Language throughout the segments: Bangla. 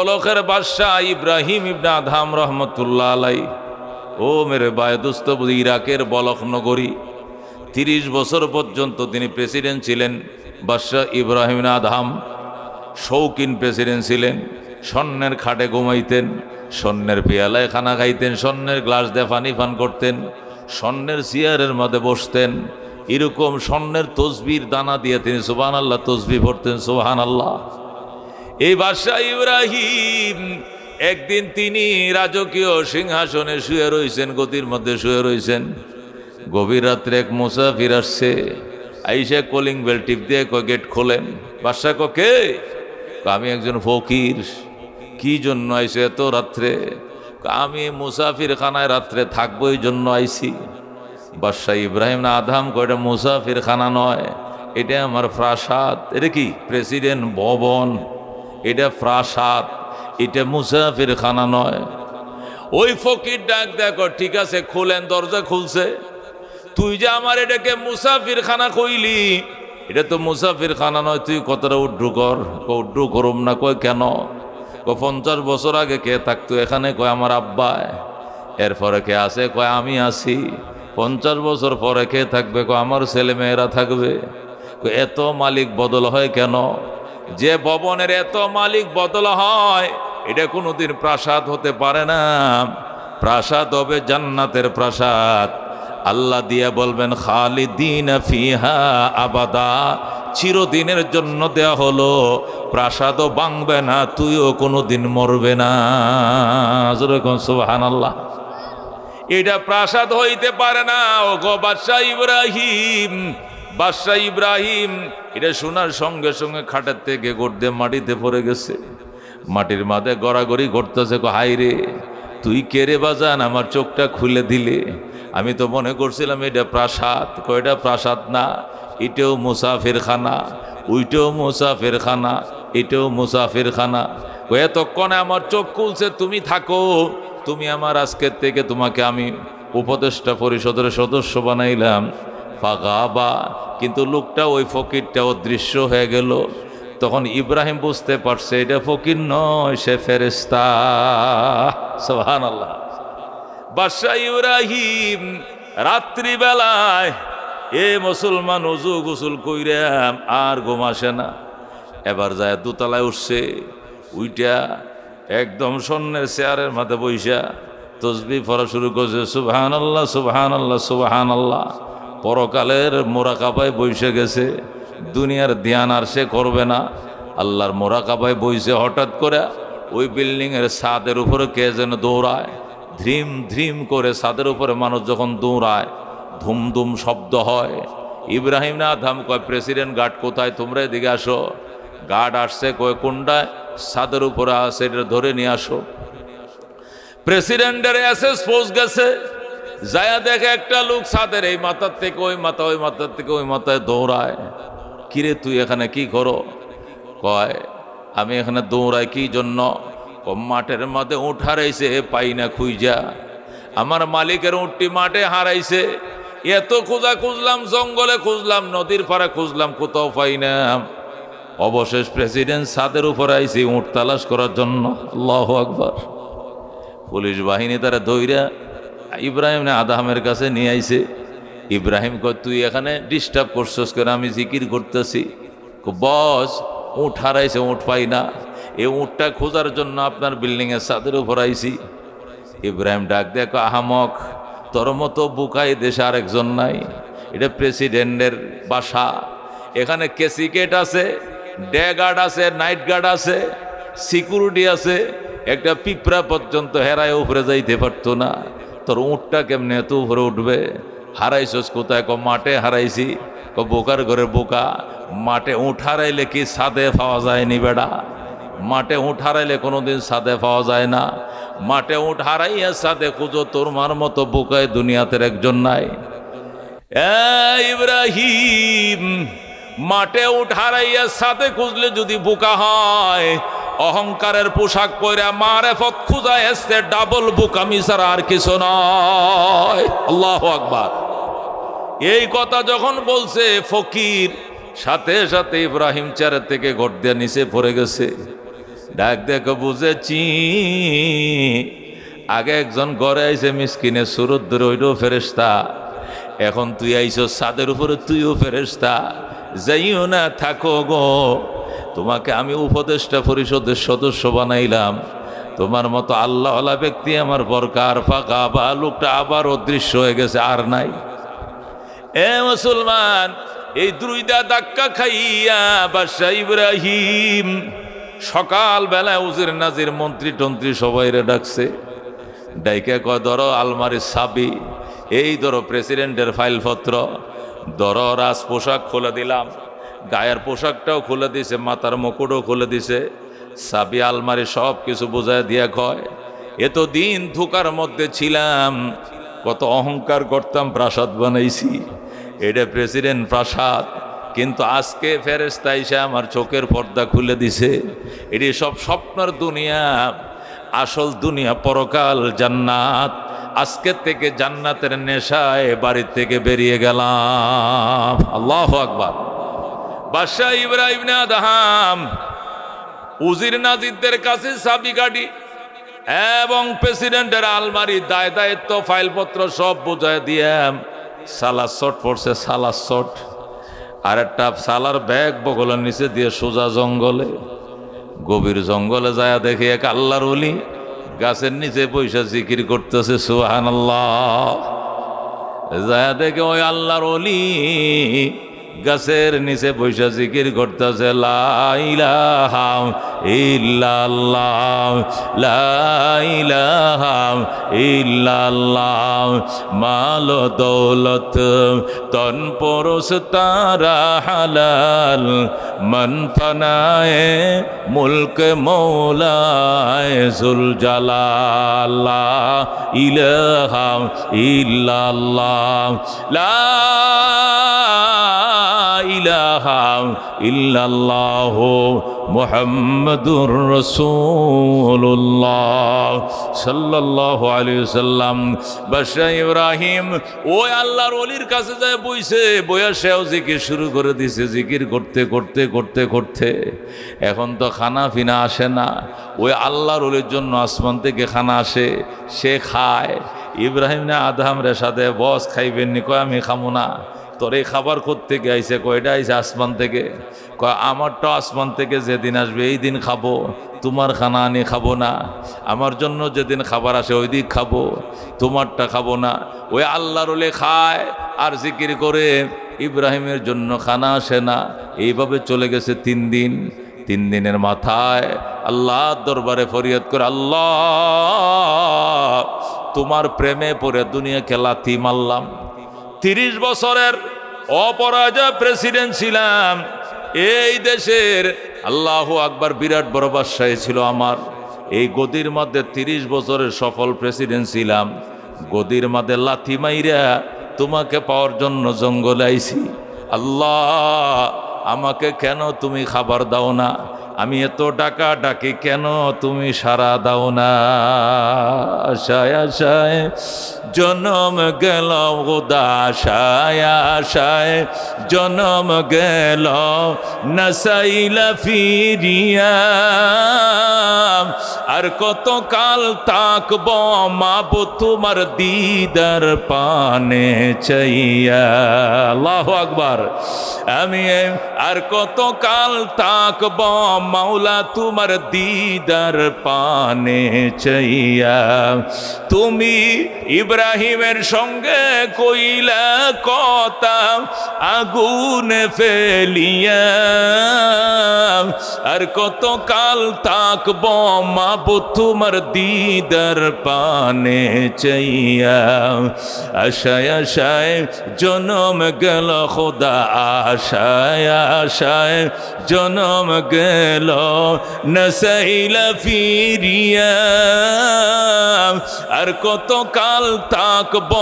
বলখের বাদশাহ ইব্রাহিম ইবনে আদহাম রহমতুল্লাহ আলাই। ও মেরে ভাই দোস্ত, ইরাকের বলখ নগরী 30 বছর পর্যন্ত তিনি প্রেসিডেন্ট ছিলেন। বাদশাহ ইব্রাহিম আদহাম শৌখিন প্রেসিডেন্ট ছিলেন। স্বর্ণের খাটে ঘুমাইতেন, স্বর্ণের পেয়ালায় খানা খাইতেন, স্বর্ণের গ্লাস দিয়ে পানি পান করতেন, স্বর্ণের চেয়ারের মধ্যে বসতেন। এরকম স্বর্ণের তসবির দানা দিয়ে তিনি সুবহানাল্লাহ তসবিহ পড়তেন। সুবহানাল্লাহ। এই বাদশাহ ইব্রাহিম একদিন তিনি রাজকীয় সিংহাসনে শুয়ে রয়েছেন, গদির মধ্যে শুয়ে রয়েছেন। গভীর রাত্রে এক মুসাফির আসছে, আইসা কলিং বেল টিপ দিয়ে গেট খোলেন। বাদশাহ কে? আমি একজন ফকির। কি জন্য আইসে এত রাত্রে? আমি মুসাফির খানায় রাত্রে থাকবো, এই জন্য আইসি। বাদশাহ ইব্রাহিম আদহাম কয়টা মুসাফির খানা নয়, এটা আমার প্রাসাদ। এটা কি? প্রেসিডেন্ট ভবন। এটা প্রাসাদ, এটা মুসাফির খানা নয়। ওই ফকির ডাক দেখো, ঠিক আছে খুলেন। দরজা খুলছে। তুই যে আমার এটাকে মুসাফির খানা কইলি, এটা তো মুসাফির খানা নয়, তুই কতটা উড্ডু কর। উড্ডু করুম না। কয় কেন? 50 বছর আগে কে থাকতো এখানে? কয় আমার আব্বায়। এরপরে কে আছে? কয় আমি আছি। 50 বছর পরে কে থাকবে? কয় আমার ছেলে মেয়েরা থাকবে। এত মালিক বদল হয় কেন? যে ভবনের এত মালিক বদল হয়, এটা কোনোদিন প্রাসাদ হতে পারে না। প্রাসাদ হবে জান্নাতের প্রাসাদ। আল্লাহ দিয়া বলবেন খালিদিনা ফিহা আবাদা, চিরদিনের জন্য দেয়া হলো। প্রাসাদও ভাঙবে না, তুইও কোনোদিন মরবে না। সুবহানাল্লাহ। এটা প্রাসাদ হইতে পারে না। ও গো বাদশাহ ইব্রাহিম, বাদশাহ ইব্রাহিম এটা শোনার সঙ্গে সঙ্গে খাটের থেকে গড়তে মাটিতে পড়ে গেছে। মাটির মাঝে গড়াগড়ি ঘটতেছে। হাই রে, তুই কে রে বাজান? আমার চোখটা খুলে দিলে। আমি তো মনে করছিলাম এটা প্রাসাদ। কয়টা প্রাসাদ না, এটাও মুসাফির খানা, ওইটাও মুসাফির খানা, এটাও মুসাফির খানা। এতক্ষণে আমার চোখ খুলছে। তুমি থাকো, তুমি আমার আজকের থেকে তোমাকে আমি উপদেষ্টা পরিষদের সদস্য বানাইলাম। ফাগাবা, কিন্তু লোকটা ওই ফকিরটা অদৃশ্য হয়ে গেল। তখন ইব্রাহিম বুঝতে পারছে এটা ফকির নয়, সে ফেরেশতা। সুবহানাল্লাহ। বাদশাহ ইব্রাহিম রাত্রিবেলায় মুসলমান ওযু গোসল কইরাম আর ঘুম আসে না। এবার যায় দোতলায় উঠছে। উইটা একদম স্বর্ণের চেয়ারের মাথায় বইসা তসবিহ পড়া শুরু করছে। সুবহানাল্লাহ সুবহানাল্লাহ সুবহানাল্লাহ। পরকালের মোরাকাবায় বইসে গেছে। দুনিয়ার ধ্যান আর সে করবে না, আল্লাহর মোরাকাবায় বইসে। হঠাৎ করে ওই বিল্ডিংয়ের ছাদের উপরে কে যেন দৌড়ায়। ধ্রিম ধ্রিম করে ছাদের উপরে মানুষ যখন দৌড়ায়, ধুম ধুম শব্দ হয়। ইব্রাহিম আদহাম কয়, প্রেসিডেন্ট গার্ড কোথায়? তোমরা এদিকে আসো। গার্ড আসছে। কয় কোনটায়? ছাদের উপরে আছে, এটা ধরে নিয়ে আসো। প্রেসিডেন্টের এসএস ফোর্স গেছে। যায়া দেখে একটা লোক ছাদের এই মাথার থেকে ওই মাথা, ওই মাথার থেকে ওই মাথায় দৌড়ায়। কিরে তুই এখানে কি করো? কয় আমি এখানে দৌড়াই কি জন্য? মাঠের মধ্যে উঠ হারাইছে, পাই না খুঁজা। আমার মালিকের উঠটি মাঠে হারাইছে। এত খোঁজা খুঁজলাম, জঙ্গলে খুঁজলাম, নদীর পাড়ে খুঁজলাম, কোথাও পাই না। অবশেষ প্রেসিডেন্ট ছাদের উপর আইছে উঠ তালাশ করার জন্য। আল্লাহু আকবার। পুলিশ বাহিনী তারা দৌড়া ইব্রাহিম আদহামের কাছে নিয়ে আইছে। ইব্রাহিম কয়, তুই এখানে ডিস্টার্ব করছিস কেন? আমি জিকির করতেছি। বস, উঠ হারাইছে, উঠ পাই না। এই উঠটা খোঁজার জন্য আপনার বিল্ডিংয়ের ছাদের উপর আইছি। ইব্রাহিম ডাক দেখো, আহামক, তোর মতো বুকাই দেশে আরেকজন নাই। এটা প্রেসিডেন্টের বাসা। এখানে কেসিকেট আছে, ডে গার্ড আছে, নাইট গার্ড আছে, সিকিউরিটি আছে। একটা পিঁপড়া পর্যন্ত হেরায় উপরে যাইতে পারতো না। তোর উঠটা কেমনে এত উপরে উঠবে? হারাইছস কোথায়? মাঠে হারাইছি। বোকার ঘরে বোকা। মাঠে উঠ হারাইলে কি ছাদে পাওয়া যায়নি বেড়া? মাঠে উঠ হারাইলে কোনোদিন ছাদে পাওয়া যায় না। মাঠে উঠ হারাইয়া ছাদে খুঁজো, তোর মার মতো বোকায় দুনিয়াতে একজন নাই। ইব্রাহিম, মাঠে উঠ হারাইয়া ছাদে খুঁজলে যদি বোকা হয়, অহংকারের পোশাক পরে মারেফত খুঁজা এসছে, ডাবল বোকামি ছাড়া আর কিছু নয়। আল্লাহু আকবার। এই কথা যখন বলছে ফকির, সাথে সাথে ইব্রাহিম চেয়ারের থেকে ঘট দিয়ে নিচে পড়ে গেছে। ডাক দেখো বুঝেছি, আগে একজন ঘরে আইছে মিসকিনের সুরত ধরে ওইটাও ফেরেশতা, এখন তুই আইছো ছাদের উপরে, তুইও ফেরেশতা। যাইও না, থাকো গো, তোমাকে আমি উপদেষ্টা পরিষদের সদস্য বানাইলাম। তোমার মতো আল্লাহওয়ালা ব্যক্তি আমার দরকার। ফাঁকা বা লোকটা আবার অদৃশ্য হয়ে গেছে, আর নাই। এ মুসলমান, এই দুইটা ধাক্কা খাইয়া বাদশা ইব্রাহিম সকাল বেলায় উজির নাজির মন্ত্রী টন্ত্রী সবাইরে ডাকছে। ডাইকে কয়, ধরো আলমারির চাবি, এই ধরো প্রেসিডেন্টের ফাইলপত্র, ধরো রাজ পোশাক খুলে দিলাম, গায়ের পোশাকটাও খুলে দিছে, মাথার মুকুটও খুলে দিছে, চাবি আলমারি সব কিছু বোঝায় দিয়া কয়, এতদিন ধোকার মধ্যে ছিলাম, কত অহংকার করতাম, প্রাসাদ বানাইছি, এটা প্রেসিডেন্ট প্রাসাদ, কিন্তু আজকে ফেরেশতা এসে আমার চোখের পর্দা খুলে দিছে, এটি সব স্বপ্নের দুনিয়া, আসল দুনিয়া পরকাল জান্নাত। আজকে থেকে জান্নাতের নেশায় বাড়ি থেকে বেরিয়ে গেলাম। আল্লাহু আকবার। বাদশা ইব্রাহিম ইবনে আদহাম উজির নাজিরদের কাছে চাবিকাঠি এবং প্রেসিডেন্টের আলমারি দায় দায়িত্ব ফাইলপত্র সব বুঝায় দিয়ে সালার শট পড়ছে, সালার শট, আর একটা সালার ব্যাগ বগলের নিচে দিয়ে সোজা জঙ্গলে, গভীর জঙ্গলে যায় দেখে এক আল্লাহর ওলি গাছের নিচে পয়সা জিকির করতেছে, সুবহানাল্লাহ। যায় দেখে ওই আল্লাহর ওলি গাছের নিচে পয়সা জিকির করতেছে, লা ইলাহা ইল্লাল্লাহ, লা ইলাহা ইল্লাল্লাহ, মাল দৌলত তন পরশ তারা হালাল, মন ফনায়ে মুলক মৌলায়ে জুল জালাল, লা ইলাহা ইল্লাল্লাহ, লা ইলাহা ইল্লাল্লাহ মুহাম্মাদুর রাসূলুল্লাহ সাল্লাল্লাহু আলাইহি ওয়াসাল্লাম। বাদশা ইব্রাহিম ওই আল্লাহর ওলির কাছে যায় বইছে, বইয়া সেও জিকির শুরু করে দিছে, জিকির করতে করতে করতে করতে এখন তো খানা ফিনা আসে না, ওই আল্লাহর ওলির জন্য আসমান থেকে খানা আসে, সে খায়। ইব্রাহিম না আদহাম রে সাথে, বস খাইবেন নি? কয় আমি খামো না। তোর এই খাবার করতে গেছে, কয়টা আইছে আসমান থেকে? কয় আমারটা আসমান থেকে যেদিন আসবে এই দিন খাবো, তোমার খানা আনি খাবো না। আমার জন্য যেদিন খাবার আসে ওই দিন খাবো, তোমারটা খাবো না। ওই আল্লাহর ওলি খায় আর জিকির করে, ইব্রাহিমের জন্য খানা আসে না। এইভাবে চলে গেছে 3 দিন। 3 দিনের মাথায় আল্লাহর দরবারে ফরিয়াদ করে, আল্লাহ তোমার প্রেমে পড়ে দুনিয়াকে লাথি মারলাম, 30 বছরের অপরাজয় প্রেসিডেন্ট ছিলাম এই দেশের, আল্লাহু আকবার, বিরাট বড় বাদশাহী ছিল আমার। এই গদির মধ্যে 30 বছরের সফল প্রেসিডেন্ট ছিলাম, গদির মধ্যে লাথি মাইরা তোমাকে পাওয়ার জন্য জঙ্গলে আইছি। আল্লাহ আমাকে কেন তুমি খাবার দাও না? আমি এত ডাকা ডাকি, কেন তুমি সাড়া দাও না? আশায় আশায় জনম গেল গোদা, আশায় আশায় জনম গেল, নাসাইলা ফিরিয়া আর কত কাল তাকব মাবো তোমার দিদার পানে চাইয়া। আল্লাহু আকবার। আমি আর কত কাল তাকব মাওলা তোমার দিদার পানে চাইয়া। তুমি ইব্রাহিমের সঙ্গে কইলা কথা আগুন ফেলিয়া, আর কত কাল তাকব মাবো তোমার দিদার পানে চাইয়া। আশায় আশায় জনম গেল খোদা, আশায় আশায় জনম গেল, নসাইলা ফিরিয়া আর কত কাল তাকব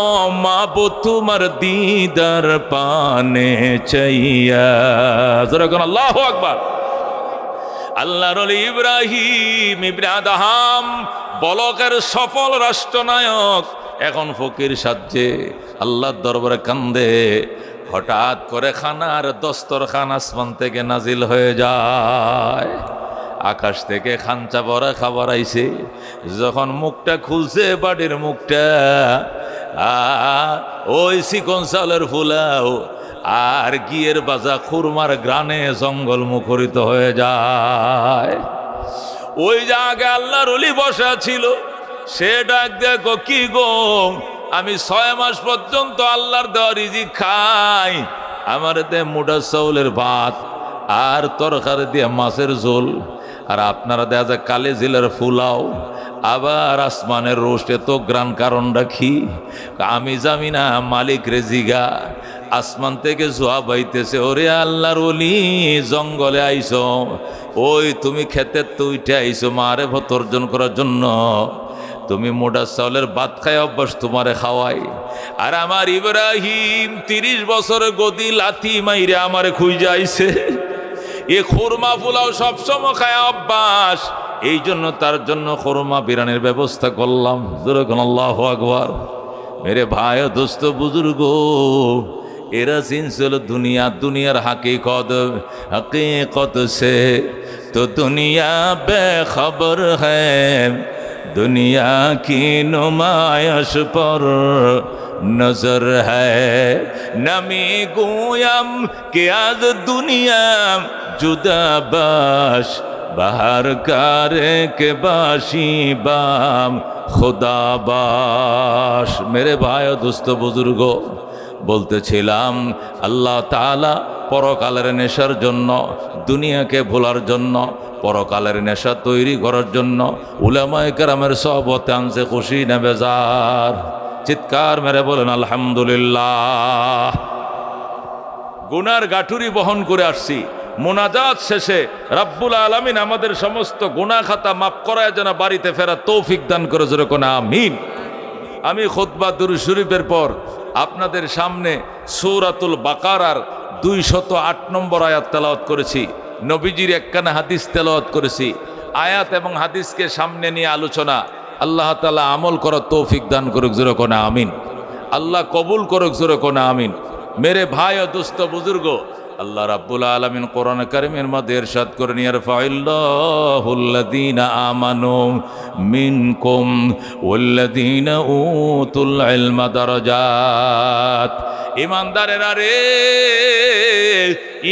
মাবো তোমার দিদার পানে চাইয়া। জোরে কোন আল্লাহু আকবার। আল্লাহর ওলি ইব্রাহিম ইবনে আদহাম বলকের সফল রাষ্ট্রনায়ক, এখন ফকির সাজে আল্লাহর দরবারে কান্দে। হঠাৎ করে খানার দস্তরখান আসমান থেকে নাজিল হয়ে যায়। আকাশ থেকে খাঞ্চা ভরা খাবার আইছে। যখন মুখটা খুলছে বাড়ির মুখটা, ওই চিকন চালের ফুলাও আর গিয়ের বাজা খুরমার গ্রানে জঙ্গল মুখরিত হয়ে যায়। ওই জায়গায় আল্লাহর ওলি বসা ছিল, সে ডাক দেখো, কি গো, আমি 6 মাস পর্যন্ত আল্লাহর দেওয়া রিজিক খাই, আমার তে মোটা চাউলের ভাত আর তরকারি দিয়ে মাছের ঝোল, আর আপনারা দেখা যায় কালে জিলার ফুলাও, আবার আসমানের রোস্টে তো গ্রান কারণটা কি? আমি জানি না, মালিক রেজিগা আসমান থেকে জোয়া বাইতেছে, ওরে আল্লাহর ওলি জঙ্গলে আইছো, ওই তুমি ক্ষেতের তো উঠে আইছো মারে ভতর্জন করার জন্য, তুমি মোটা চাউলের ভাত খাই অভ্যাস তোমারে খাওয়াই, আর আমার ইব্রাহিম 30 বছর গদি লাথি মাইরে আমারে খুঁজে আইছে, এ খুরমা পোলাও সবসময় খায় অভ্যাস, এই জন্য তার জন্য খুরমা বিরানের ব্যবস্থা করলাম। যেরকম আল্লাহু আকবার। মেরে ভাই ও দোস্ত বুজুর্গ, এরা চিনছিল দুনিয়া, দুনিয়ার हकीकत से तो दुनिया बेखबर है, दुनिया की नुमाइश पर नजर है, नमी गोयम कि आज दुनिया जुदा बाश, बाहर कारे के बाशी बाम खुदा बाश। मेरे भाई दोस्त बुजुर्ग, বলতেছিলাম আল্লাহ তাআলা পরকালের নেশার জন্য, দুনিয়াকে ভোলার জন্য, পরকালের নেশা তৈরি করার জন্য উলামায়ে কেরামের সহবতে আনছে, খুশি না বেজার? চিৎকার মেরে বলেন আলহামদুলিল্লাহ। গুনার গাঠুরি বহন করে আসছি, মোনাজাত শেষে রাব্বুল আলামিন আমাদের সমস্ত গুনাহ খাতা মাফ করায় যেন বাড়িতে ফেরার তৌফিক দান করে, জোরে কোন আমিন। আমি খুতবা দুরূদ শরীফের পর আপনাদের সামনে সূরাতুল বাকারার 208 নম্বর আয়াত তেলাওয়াত করেছি, নবীজির একখানা হাদিস তেলাওয়াত করেছি। আয়াত এবং হাদিসকে সামনে নিয়ে আলোচনা, আল্লাহ তাআলা আমল করার তৌফিক দান করুক, জোরে কোন আমিন। আল্লাহ কবুল করুক, জোরে কোন আমিন। মেরে ভাই ও দোস্ত বুজুর্গ, আল্লাহ রাব্বুল আলামিন কোরআন কারীমের মধ্যে ইরশাদ করেন, ইয়ারফাইল্লাহুল্লাযীনা আমানু মিনকুম ওয়াল্লাযীনা উতুল ইলমা দারাজাত। ঈমানদারেরা রে,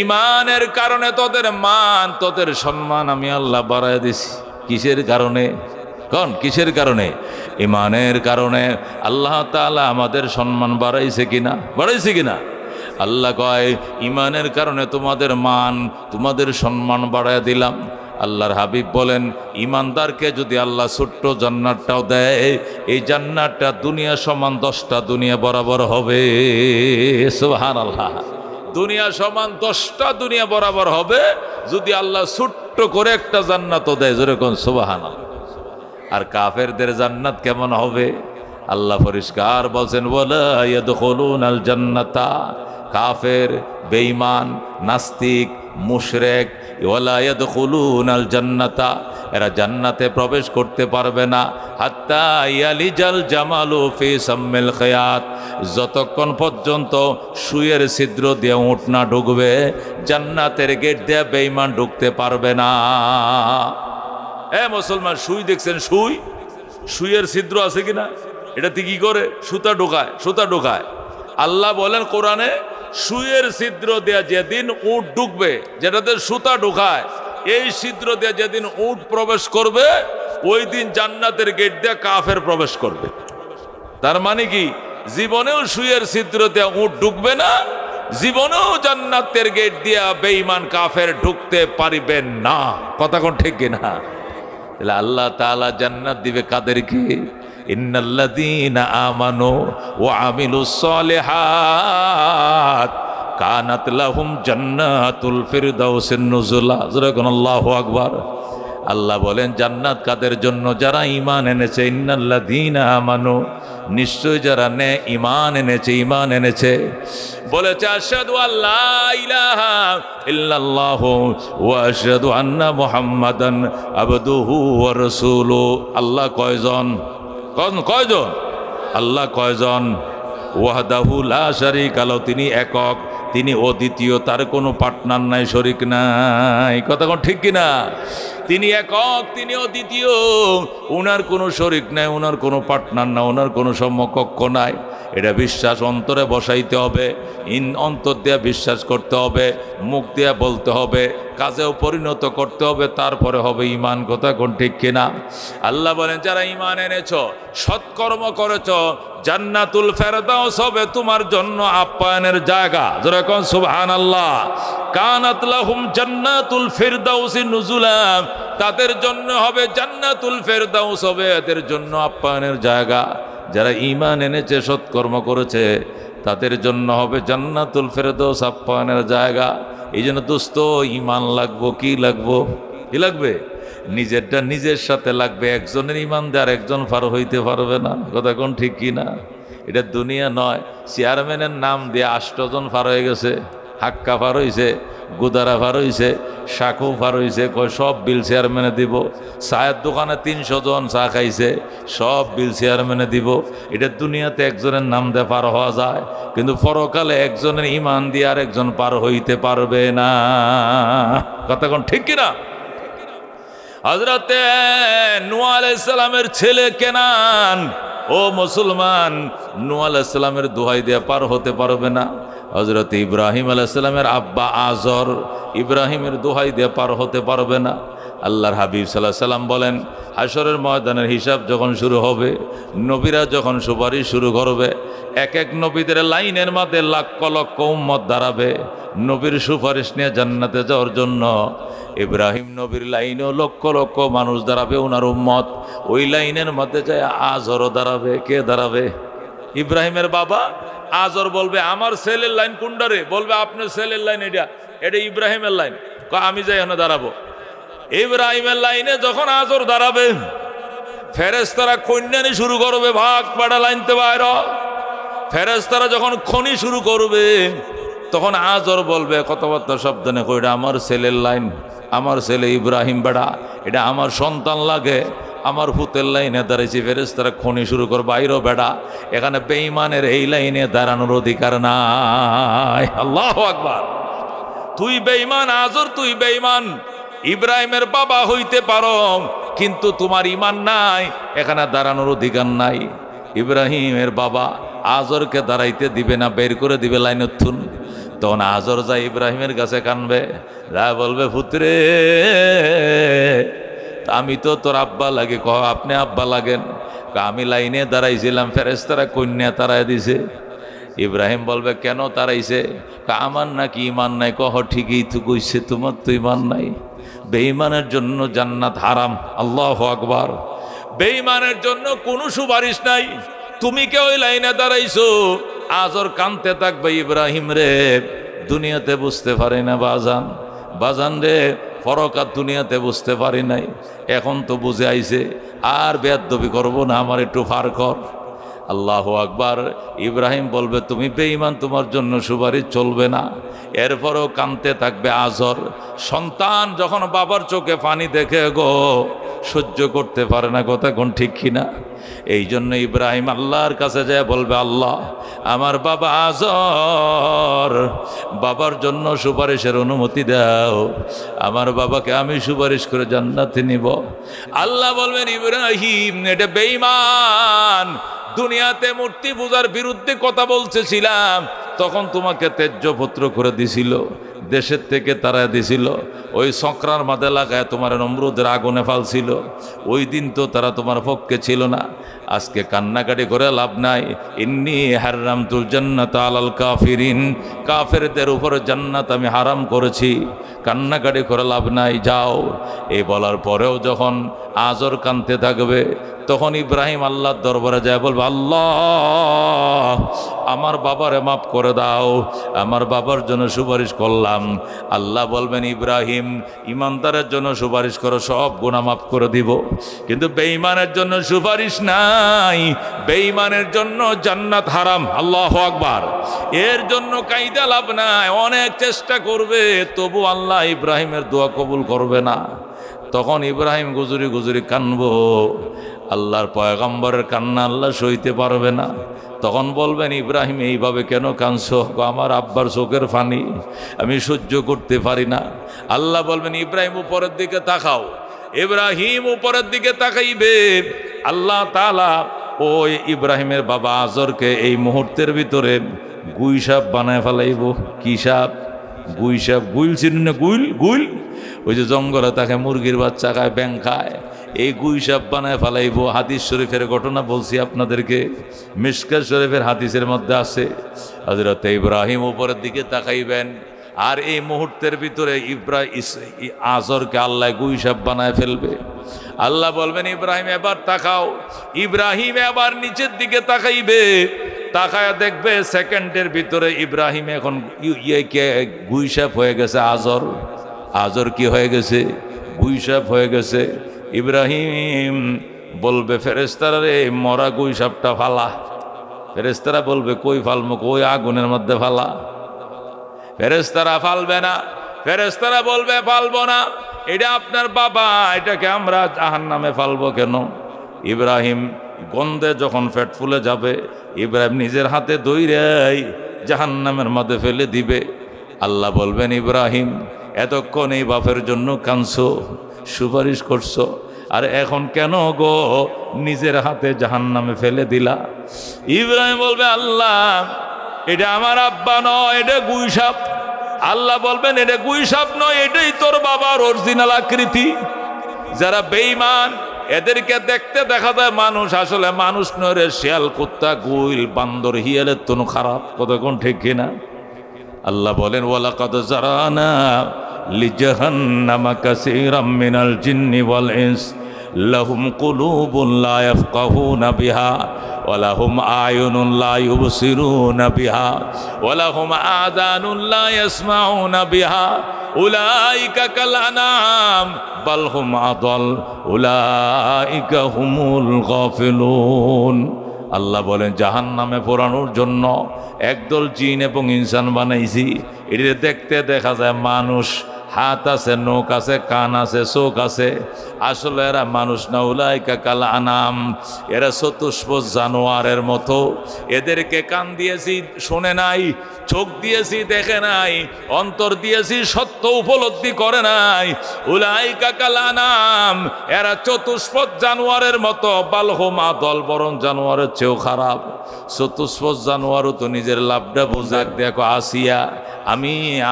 ঈমানের কারণে তোদের মান, তোদের সম্মান আমি আল্লাহ বাড়ায় দিছি। কিসের কারণে? কোন কিসের কারণে? ঈমানের কারণে। আল্লাহ তাআলা আমাদের সম্মান বাড়াইছে কিনা? বাড়াইছে কিনা? আল্লাহ কয়, ঈমানের কারণে তোমাদের মান, তোমাদের সম্মান বাড়ায় দিলাম। আল্লাহর হাবিব বলেন, ঈমানদারকে যদি আল্লাহ ছোট্ট জান্নাতটাও দেয়, এই জান্নাতটা দুনিয়া সমান 10টা দুনিয়া বরাবর হবে। সুবহানাল্লাহ। দুনিয়া সমান 10টা দুনিয়া বরাবর হবে যদি আল্লাহ ছোট্ট করে একটা জান্নাতও দেয়, যেরকম সুবহানাল্লাহ। আর কাফেরদের জান্নাত কেমন হবে? আল্লাহ পরিষ্কার বলছেন, ওয়ালা ইয়াদখুলুনাল জান্নাতা, কাফের, বেঈমান, নাস্তিক, মুশরিক, ওয়ালা ইয়াদখুলুনাল জান্নাতা, এরা জান্নাতে প্রবেশ করতে পারবে না, হাত্তা ইয়ালিজাল জামালু ফি সাম্মিল খিয়াত, যতক্ষণ পর্যন্ত সুইয়ের ছিদ্র দিয়ে উট না ঢুকবে, জান্নাতের গেট দিয়ে বেঈমান ঢুকতে পারবে না। মুসলমান, সুই দেখছেন? সুই, সুইয়ের ছিদ্র আছে কিনা? এটাতে কি করে? সুতা ঢোকায়, সুতা ঢোকায়। আল্লাহ বলেন কোরআনে, সুইয়ের ছিদ্র দেয়া যেদিন উট ঢুকবে, যেটাতে সুতা ঢোকায়, এই ছিদ্র দেয়া যেদিন উট প্রবেশ করবে, ওই দিন জান্নাতের গেট দিয়ে কাফের প্রবেশ করবে। তার মানে কি? জীবনেও সুইয়ের ছিদ্র দেয়া উট ঢুকবে না, জীবনেও জান্নাতের গেট দিয়া বেঈমান কাফের ঢুকতে পারিবেন না। কথা কোন ঠিক কিনা? তাহলে আল্লাহ তাআলা জান্নাত দিবে কাদেরকে? ইন্নাল্লাযীনা আমানু ওয়া আমিলুস সালিহাত কানাত লাহুম জান্নাতুল ফিরদাউসিন নুজুলা। যেরকম আল্লাহু আকবার। আল্লাহ বলেন, জান্নাত কাদের জন্য? যারা ঈমান এনেছে। ইন্নাল্লাযীনা আমানু, নিশ্চয় যারা ঈমান এনেছে, ঈমান এনেছে। বলেছে, আশহাদু আল্লা ইলাহা ইল্লাল্লাহু ওয়া আশহাদু আন্না মুহাম্মাদান আবদুহু ওয়া রাসূলুহু। আল্লাহ কয়জন? কয়জন? আল্লাহ কয়জন? ওয়াহদাহু লা শারীকা লাহু, তিনি একক, তিনি অদ্বিতীয়, তার কোনো পার্টনার নাই, শরীক নাই। কথা কোন ঠিক কিনা? তিনি একক, তিনি অদ্বিতীয়, ওনার কোনো শরিক নাই, ওনার কোনো পার্টনার না, ওনার কোনো সমকক্ষ নাই। এটা বিশ্বাস অন্তরে বসাইতে হবে, অন্তর দিয়ে বিশ্বাস করতে হবে, মুখ দিয়ে বলতে হবে, কাজেও পরিণত করতে হবে, তারপরে হবে ইমান। কথা কোন ঠিক কিনা? আল্লাহ বলেন যারা ইমান এনেছ, সৎকর্ম করেছ, জান্নাতুল ফেরদাউস হবে তোমার জন্য আপ্যায়নের জায়গা। যেরকম সুবহানাল্লাহ। কানাত লাহুম জান্নাতুল ফিরদাউসি নুজুলা, তাদের জন্য হবে জান্নাতুল ফেরদাউস, হবে এদের জন্য আপ্যায়নের জায়গা। যারা ঈমান এনেছে, সৎকর্ম করেছে, তাদের জন্য হবে জান্নাতুল ফেরদাউস, আপ্যায়নের জায়গা। এই জন্য দোস্ত, ঈমান লাগবো, কি লাগবো? কি লাগবে? নিজেরটা নিজের সাথে লাগবে। একজনের ঈমান দিয়ে আর একজন পার হইতে পারবে না। কথা কোন ঠিক কি না? এটা দুনিয়া নয়। চেয়ারম্যানের নাম দিয়ে 8 জন পার হয়ে গেছে, হাক্কা পার হইছে, গুদারা পার হইছে, শাকু পার হইছে, কয় সব বিল চেয়ারম্যানে দিব। চায়ের দোকানে 300 জন চা খাইছে, সব বিল চেয়ারম্যানে দিব। এটা দুনিয়াতে একজনের নাম দিয়ে পার হওয়া যায়, কিন্তু পরকালে একজনের ঈমান দিয়ে আর একজন পার হইতে পারবে না। কথা কোন ঠিক কিনা? হযরতে নূহ আলাইহিস সালামের ছেলে কেনান, ও মুসলমান, নূহ আলাইহিস সালামের দোহাই দিয়ে পার হতে পারবে না। হযরত ইব্রাহিম আলাইহিস সালামের আব্বা আজর, ইব্রাহিমের দোহাই দিয়ে পার হতে পারবে না। আল্লাহর হাবিব সাল্লাল্লাহু আলাইহি সাল্লাম বলেন, হাশরের ময়দানের হিসাব যখন শুরু হবে, নবীরা যখন সুপারিশ শুরু করবে, এক এক নবীদের লাইনের মধ্যে লক্ষ লক্ষ উম্মত দাঁড়াবে নবীর সুপারিশ নিয়ে জান্নাতে যাওয়ার জন্য। ইব্রাহিম নবীর লাইনেও লক্ষ লক্ষ মানুষ দাঁড়াবে, ওনার উম্মত। ওই লাইনের মধ্যে যায় আজরও দাঁড়াবে। কে দাঁড়াবে? ইব্রাহিমের বাবা আজর বলবে, আমার ছেলের লাইন কোনটারে? বলবে আপনার ছেলের লাইন এটা, এটা ইব্রাহিমের লাইন। আমি যাই এখানে দাঁড়াবো। ইব্রাহিমের লাইনে যখন আজর দাঁড়াবে, ফেরেশতারা কন্যানি শুরু করবে, ভাগ পাড়া লাইনতে বাইর। ফেরেশতারা যখন খনি শুরু করবে, তখন আজর বলবে কথাবার্তা সাবধানে, এটা আমার ছেলের লাইন, আমার ছেলে ইব্রাহিম বেড়া, এটা আমার সন্তান লাগে, আমার ফুতের লাইনে দাঁড়িয়েছি। ফেরেশতারা খনি শুরু কর, বাইরও বেড়া, এখানে বেঈমানের এই লাইনে দাঁড়ানোর অধিকার নাই। আল্লাহু আকবার। তুই বেঈমান আজর, তুই বেঈমান। ইব্রাহিমের বাবা হইতে পারো, কিন্তু তোমার ঈমান নাই, এখানে দাঁড়ানোর অধিকার নাই। ইব্রাহিমের বাবা আজরকে দাঁড়াইতে দিবে না, বের করে দিবে লাইনের থুন। তখন আজর যায় ইব্রাহিমের কাছে কানবে, যা বলবে, পুত্রে আমি তো তোর আব্বা লাগে। কহ আপনি আব্বা লাগেন? আমি লাইনে দাঁড়াইছিলাম, ফেরেশতারা কন্যা তারাই দিছে। ইব্রাহিম বলবে, কেন তারাইছে? আমার নাকি ঈমান নাই? কহ ঠিকই তো কইছে, তোমার তো ঈমান নাই। বেঈমানের জন্য জান্নাত হারাম। আল্লাহু আকবার। বেঈমানের জন্য কোনো সুপারিশ নাই। তুমি কে ওই লাইনে দাঁড়াইছো? আজর কানতে থাকবে, ইব্রাহিম রে দুনিয়াতে বুঝতে পারি না বাজান, বাজান রে ফরকাত দুনিয়াতে বুঝতে পারি নাই, এখন তো বুঝে আইছে, আর বেয়াদবি করবো না, আমার একটু ফার কর। আল্লাহু আকবার। ইব্রাহিম বলবে, তুমি বেঈমান, তোমার জন্য সুপারিশ চলবে না। এরপরও কানতে থাকবে আজর। সন্তান যখন বাবার চোখে পানি দেখে গো, সহ্য করতে পারে না। কথা কোন ঠিক কিনা? এই জন্য ইব্রাহিম আল্লাহর কাছে যায় বলবে, আল্লাহ আমার বাবা আজর, বাবার জন্য সুপারিশের অনুমতি দাও, আমার বাবাকে আমি সুপারিশ করে জান্নাতে নিব। আল্লাহ বলবেন, ইব্রাহিম এটা বেঈমান, দুনিয়াতে মূর্তি পূজার বিরুদ্ধে কথা বলতেছিলাম, তখন তোমাকে ত্যায্য পুত্র করে দিছিল, দেশের থেকে তারা দিছিল, ওই সংক্রার মাঝে লাগায় তোমার নমরুদের আগুনে ফালছিল। ওই দিন তো তারা তোমার পক্ষে ছিল না। আজকে কান্নাকাটি করে লাভ নাই। ইন্নী হারামতুল জান্নাত আলাল কাফিরিন, কাফেরদের উপর জান্নাত আমি হারাম করেছি। কান্নাকাটি করে লাভ নাই, যাও। এই বলার পরেও যখন আজর কানতে থাকবে, তখন ইব্রাহিম আল্লাহর দরবারে যায় বলবে, আল্লাহ আমার বাবারে মাফ করে দাও, আমার বাবার জন্য সুপারিশ করলাম। আল্লাহ বলবেন, ইব্রাহিম ইমানদারের জন্য সুপারিশ করো, সব গুনাহ মাফ করে দিব, কিন্তু বেঈমানের জন্য সুপারিশ নাই, বেঈমানের জন্য জান্নাত হারাম। আল্লাহু আকবার। এর জন্য কাইদা লাভ নাই, অনেক চেষ্টা করবে, তবু আল্লাহ ইব্রাহিমের দোয়া কবুল করবে না। তখন ইব্রাহিম গুজরি গুজরি কানবো, আল্লাহর পয়গম্বরের কান্না আল্লাহ সইতে পারবে না। তখন বলবেন, ইব্রাহিম এইভাবে কেন কাঁদছো? আমার আব্বার চোখের পানি আমি সহ্য করতে পারি না। আল্লাহ বলবেন, ইব্রাহিম উপরের দিকে তাকাও, ইব্রাহিম উপরের দিকে তাকাইবে, আল্লাহ তাআলা ওই ইব্রাহিমের বাবা আজরকে এই মুহূর্তের ভিতরে গুই সাপ বানায় ফেলাইব। কি সাপ? গুই সাপ। গুইল চিনি না? গুইল, গুইল ওই যে জঙ্গলে তাকে মুরগির বাচ্চা খায়, ব্যাং খায়, এই গুই সাপ বানায় ফেলাইব। হাদিস শরীফের ঘটনা বলছি আপনাদেরকে, মিশকাত শরীফের হাদিসের মধ্যে আছে। হযরত ইব্রাহিম উপরের দিকে তাকাইবেন, আর এই মুহূর্তের ভিতরে আজরকে আল্লাহ গুই সাপ বানায় ফেলবে। আল্লাহ বলবেন ইব্রাহিম এবার তাকাও। ইব্রাহিম এবার নিচের দিকে তাকাইবে, তাকায় দেখবে সেকেন্ডের ভিতরে ইব্রাহিম এখন গুই সাপ হয়ে গেছে। আজর কি হয়ে গেছে? গুই সাপ হয়ে গেছে। ইব্রাহিম বলবে ফেরেশতারা রে, মরা গুই সাপটা ফালা। ফেরেশতারা বলবে কই ফালমো? কই আগুনের মধ্যে ফালা। ফেরেশতারা ফালবে না, ফেরেশতারা বলবে ফালবো না, এটা আপনার বাবা, এটাকে আমরা জাহান্নামে ফালবো কেন? ইব্রাহিম গন্ধে যখন পেট ফুলে যাবে, ইব্রাহিম নিজের হাতে দইরাই জাহান্নামের মধ্যে ফেলে দিবে। আল্লাহ বলবেন ইব্রাহিম এতক্ষণ এই বাপের জন্য কাঁদছো, সুপারিশ করছো, আর এখন কেন গো নিজের হাতে জাহান্নামে ফেলে দিলা? ইব্রাহিম বলবে আল্লাহ এটা আমার আব্বা নয়, এটা গুই সাপ। আল্লাহ বলবেন এটা গুই সাপ নয়, এটাই তোর বাবার অরিজিনাল আকৃতি। যারা বেঈমান এদেরকে দেখতে দেখা যায় মানুষ, আসলে মানুষ নয় রে, শিয়াল, কুত্তা, গুইল, বান্দর, হিয়ালের তনু খারাপ। কতক্ষণ ঠিক কিনা? আল্লাহ বলেন ওয়ালাকাদ জারানা লিজাহান্নামা কাসীরাম মিনাল জিন্নি ওয়াল ইনস লাহুম কুলুবুন লা ইয়াফকাহুনা বিহা ওয়া লাহুম আয়ুনুন লা ইউবসিরুনা বিহা ওয়া লাহুম আযানুন লা ইয়াসমাউনা বিহা উলাইকা কাল আনাম বাল হুম আদাল উলাইকা হুমুল গাফিলুন। আল্লাহ বলেন জাহান্নামে পোড়ানোর জন্য একদল জিন এবং ইনসান বানাইছি। এটা দেখতে দেখা যায় মানুষ, হাত আছে, নখ আছে, কান আছে, চোখ আছে, আসলে এরা মানুষ না। উলাইকা কাল আনাম, এরা চতুষ্পদ জানোয়ারের মতো। এদেরকে কান দিয়েছি শোনে নাই, চোখ দিয়েছি দেখে নাই, অন্তর দিয়েছি সত্য উপলব্ধি করে নাই। উলাইকা কাল আনাম, এরা চতুষ্পদ জানোয়ারের মতো। বালহুম আদল, বরং জানোয়ারের চেয়েও খারাপ। চতুষ্পদ জানোয়ারও তো নিজের লাভটা বোঝাক। দেখো আসিয়া,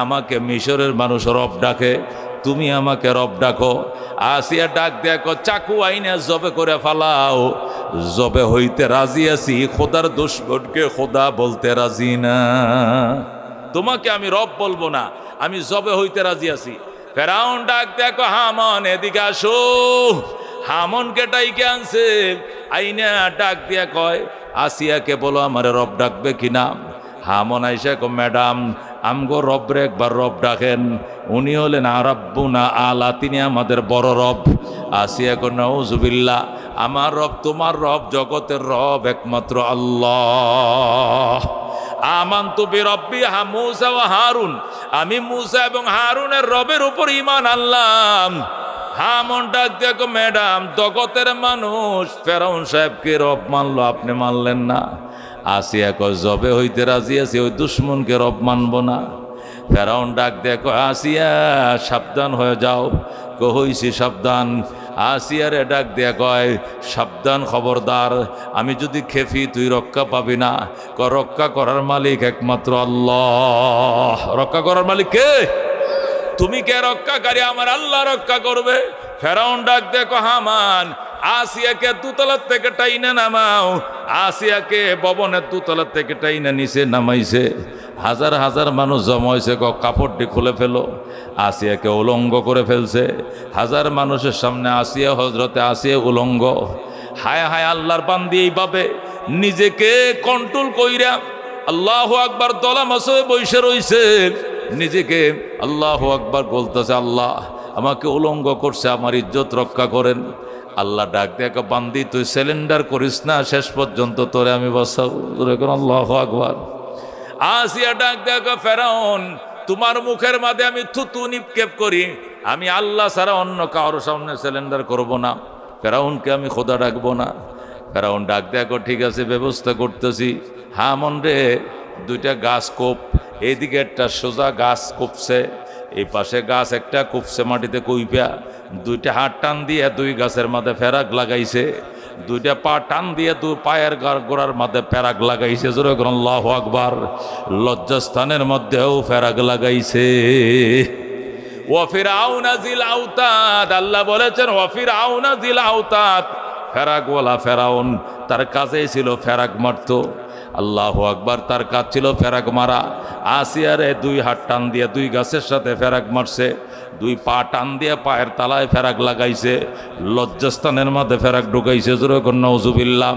আমাকে মিশরের মানুষ রব ডাকে, তুমি আমাকে রব ডাকো। আসিয়া ডাক দেখো চাকু আইনে জবে করে ফালাও, জবে হইতে রাজি আছি, খোদার দুশমনকে খোদা বলতে রাজি না। তোমাকে আমি রব বলবো না, আমি জবে হইতে রাজি আছি। ফেরাউন ডাক দেখো হামান এদিকে আসো। হামনকে ডাইকে আনছে, আইনা ডাক দিয়া কয় আসিয়াকে বলো আমার রব ডাকবে কিনা। হামন আইসা কো ম্যাডাম আমগো রবরে একবার রব ডাকেন, উনি হলেন আরাব্বুনা আলা, তিনি আমাদের বড় রব। আসিয়া কো নাউজুবিল্লাহ, আমার রব তোমার রব, জগতের রব একমাত্র আল্লাহ। আমানতু বিরব্বি মুসা ওয়া হারুন, আমি মুসা এবং হারুনের রবের উপর ঈমান আনলাম। হামন ডাক দেখো ম্যাডাম জগতের মানুষ ফেরাউন সাহেবকে রব মানলো, আপনি মানলেন না। আসিয়া কয় জবে হইতে রাজি আছি, ওই দুশ্মনকে রব মানব না। ফেরাউন ডাক দেখো আসিয়া সাবধান হয়ে যাও। কইছি সাবধান। আসিয়ারে ডাক দেয়া কয় সাবধান, খবরদার, আমি যদি খেপি তুই রক্ষা পাবি না। রক্ষা করার মালিক একমাত্র আল্লাহ। রক্ষা করার মালিক কে? তুমি কে রক্ষাকারী? আমার আল্লাহ রক্ষা করবে। ফেরাউন ডাক দেখো হামান আসিয়াকে দুতলার থেকে টাইনা নামাও। আসিয়াকে ভবনের দুতলার থেকে টাইনা নিচে নামাইছে। হাজার হাজার মানুষ জমা হয়েছে, কাপড়টি খুলে ফেলো। আসিয়াকে উলঙ্গ করে ফেলছে। হাজার মানুষের সামনে আসিয়া, হজরতে আসিয়া উলঙ্গ। হায় হায় আল্লাহর বান্দি এইভাবে নিজেকে কন্ট্রোল কইরা আল্লাহু আকবার দলা মাসে বসে রইছে। নিজেকে আল্লাহু আকবার বলতেছে, আল্লাহ আমাকে উলঙ্গ করছে, আমার ইজ্জত রক্ষা করেন। আল্লাহ ডাক দেখো বান্দি তুই সিলিন্ডার করিস না, শেষ পর্যন্ত তোরে আমি বাঁচাবো। আল্লাহু আকবার। আসিয়া ডাক দেখো ফেরাউন তোমার মুখের মাঝে আমি থুতু নিক্ষেপ করি, আমি আল্লাহ ছাড়া অন্য কারোর সামনে সিলিন্ডার করব না। ফেরাউনকে আমি খোদা ডাকবো না। ফেরাউন ডাক দেখো ঠিক আছে ব্যবস্থা করতেছি। হামন রে দুইটা গাছ কোপ, এইদিকে একটা সোজা গাছ কোপছে, এই পাশে গাছ একটা কোপছে মাটিতে কইপা। দুইটা হাত টান দিয়ে দুই গাছের মাঝে ফেরাক লাগাইছে, দুইটা পা টান দিয়ে দুই পায়ের গোড়ার মাঝে ফেরাক লাগাইছে। জোরে বলুন আল্লাহু আকবার। লজ্জাস্থানের মধ্যেও ফেরাক লাগাইছে। ওয়া ফিরআউনা যিল আওতাদ, আল্লাহ বলেছেন ওয়া ফিরআউনা যিল আওতাদ, ফেরাকওয়ালা ফেরাউন, তার কাজেই ছিল ফেরাক মারতো। আল্লাহু আকবার। তার কাজ ছিল ফেরাক মারা। আসিয়ারে দুই হাত টান দিয়ে দুই গাছের সাথে ফেরাক মারছে, দুই পা টান দিয়ে পায়ের তালায় ফেরাক লাগাইছে, লজ্জাস্থানের মধ্যে ফেরাক ঢুকাইছে। জোরে কোন নাউজুবিল্লাহ।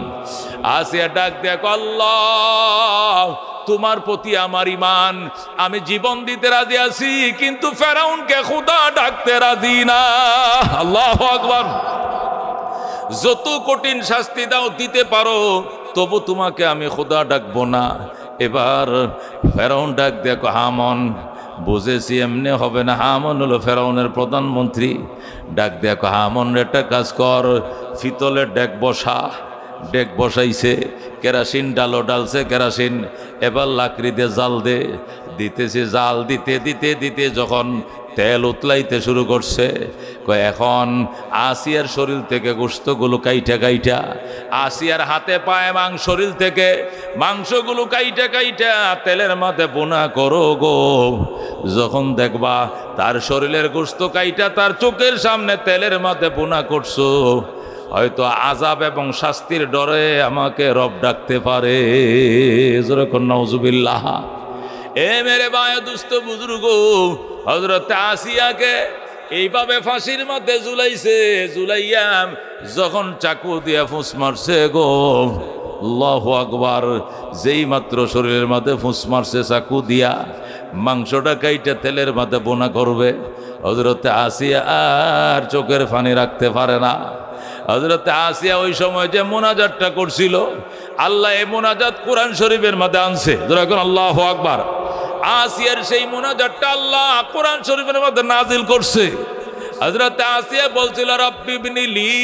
আসিয়া ডাক দেখো, আল্লাহ তোমার প্রতি আমার ইমান, আমি জীবন দিতে রাজি আছি, কিন্তু ফেরাউনকে খোদা ডাকতে রাজি না। আল্লাহু আকবার। যত কঠিন শাস্তি দাও দিতে পারো, তবু তোমাকে আমি খোদা ডাকবো না। এবার ফেরাউন ডাক দেখো, হামন, বুঝেছি এমনি হবে না। হামন হলো ফেরাউনের প্রধানমন্ত্রী। ডাক দেখো, হামন একটা কাজ কর, ফিতলের ডেক বসা। ডেক বসাইছে, কেরাসিন ডালো, ডালছে কেরাসিন। এবার লাকড়ি দিয়ে জাল দিতেছে। জাল দিতে দিতে দিতে যখন তেল উতলাইতে শুরু করছে, এখন আসিয়ার শরীর থেকে গোশতগুলো কাইটা, আসিয়ার হাতে পায়ে শরীর থেকে মাংসগুলো কাইটা তেলের মধ্যে বোনা করো গো। যখন দেখবা তার শরীরের গোশত কাইটা তার চোখের সামনে তেলের মধ্যে বোনা করছো, হয়তো আযাব এবং শাস্তির ডরে আমাকে রব ডাকতে পারে। যেরকম নাউজুবিল্লাহ। এ মেরে ভাই দুস্থ বুজুর্গ, হযরত আসিয়াকে এইভাবে ফাঁসির মধ্যে ঝুলাইছে। ঝুলাইয়া যখন চাকু দিয়া ফুঁস মারছে গো, আল্লাহু আকবার। যেই মাত্র শরীরের মধ্যে ফুঁস মারছে চাকু দিয়া, মাংসটা কাইটা তেলের মধ্যে বোনা করবে, হযরত আসিয়া আর চোখের পানি রাখতে পারে না। হযরত আসিয়া ওই সময় যে মোনাজাতটা করছিল, আল্লাহ এই মোনাজাত কোরআন শরীফের মধ্যে আনছে। যেরকম আল্লাহু আকবার। আসিয়ার সেই মোনাজাতটা আল্লাহ কোরআন শরীফের মধ্যে নাজিল করছে। হযরত আসিয়া বলছিল, রব্বি ইবনি লি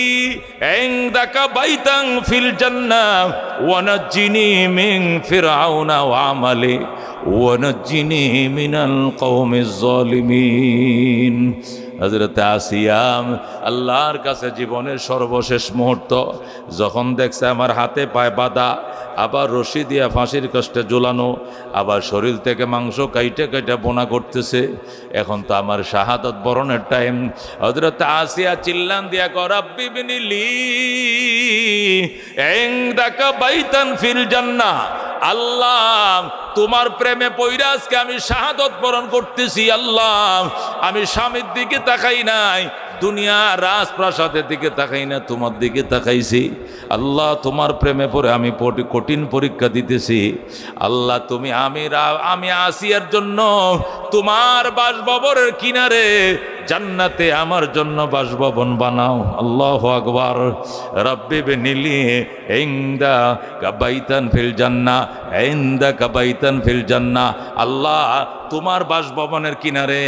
ইনদাকা বাইতান ফিল জান্নাহ ওয়া নাজ্জিনি মিন ফিরআউনা ওয়া আমালি ওয়া নাজ্জিনি মিনাল কওমিজ জালিমিন। হযরত আসিয়া আল্লাহর কাছে জীবনের সর্বশেষ মুহূর্ত যখন দেখছে আমার হাতে পায়ে বাঁধা, আবার রশি দিয়া ফাঁসির কাস্টে ঝুলানো, আবার শরীর থেকে মাংস কাইটা বোনা করতেছে, এখন তো আমার শাহাদত বরণের টাইম। হযরত আসিয়া চিল্লান দিয়া কর, রব্বি ইবনি লি ইনদাকা বাইতান ফিল জান্নাহ, আল্লাহ তোমার প্রেমে পইরা আজকে আমি শাহাদত বরণ করতেছি। আল্লাহ আমি স্বামীর দিকে তাকাই নাই, দুনিয়া রাজপ্রাসাদের দিকে তাকাই না, তোমার দিকে তাকাইছি। আল্লাহ তোমার প্রেমে পড়ে আমি কঠিন পরীক্ষা দিতেছি। আল্লাহ তুমি আমি আসিয়ার জন্য তোমার বাসভবনের কিনারে জান্নাতে আমার জন্য বাসভবন বানাও। আল্লাহু আকবার। রব্বি ইবনি লি ইনদাকা বাইতান ফিল জান্নাহ ইনদাকা বাইতান ফিল জান্নাহ, আল্লাহ তোমার বাসভবনের কিনারে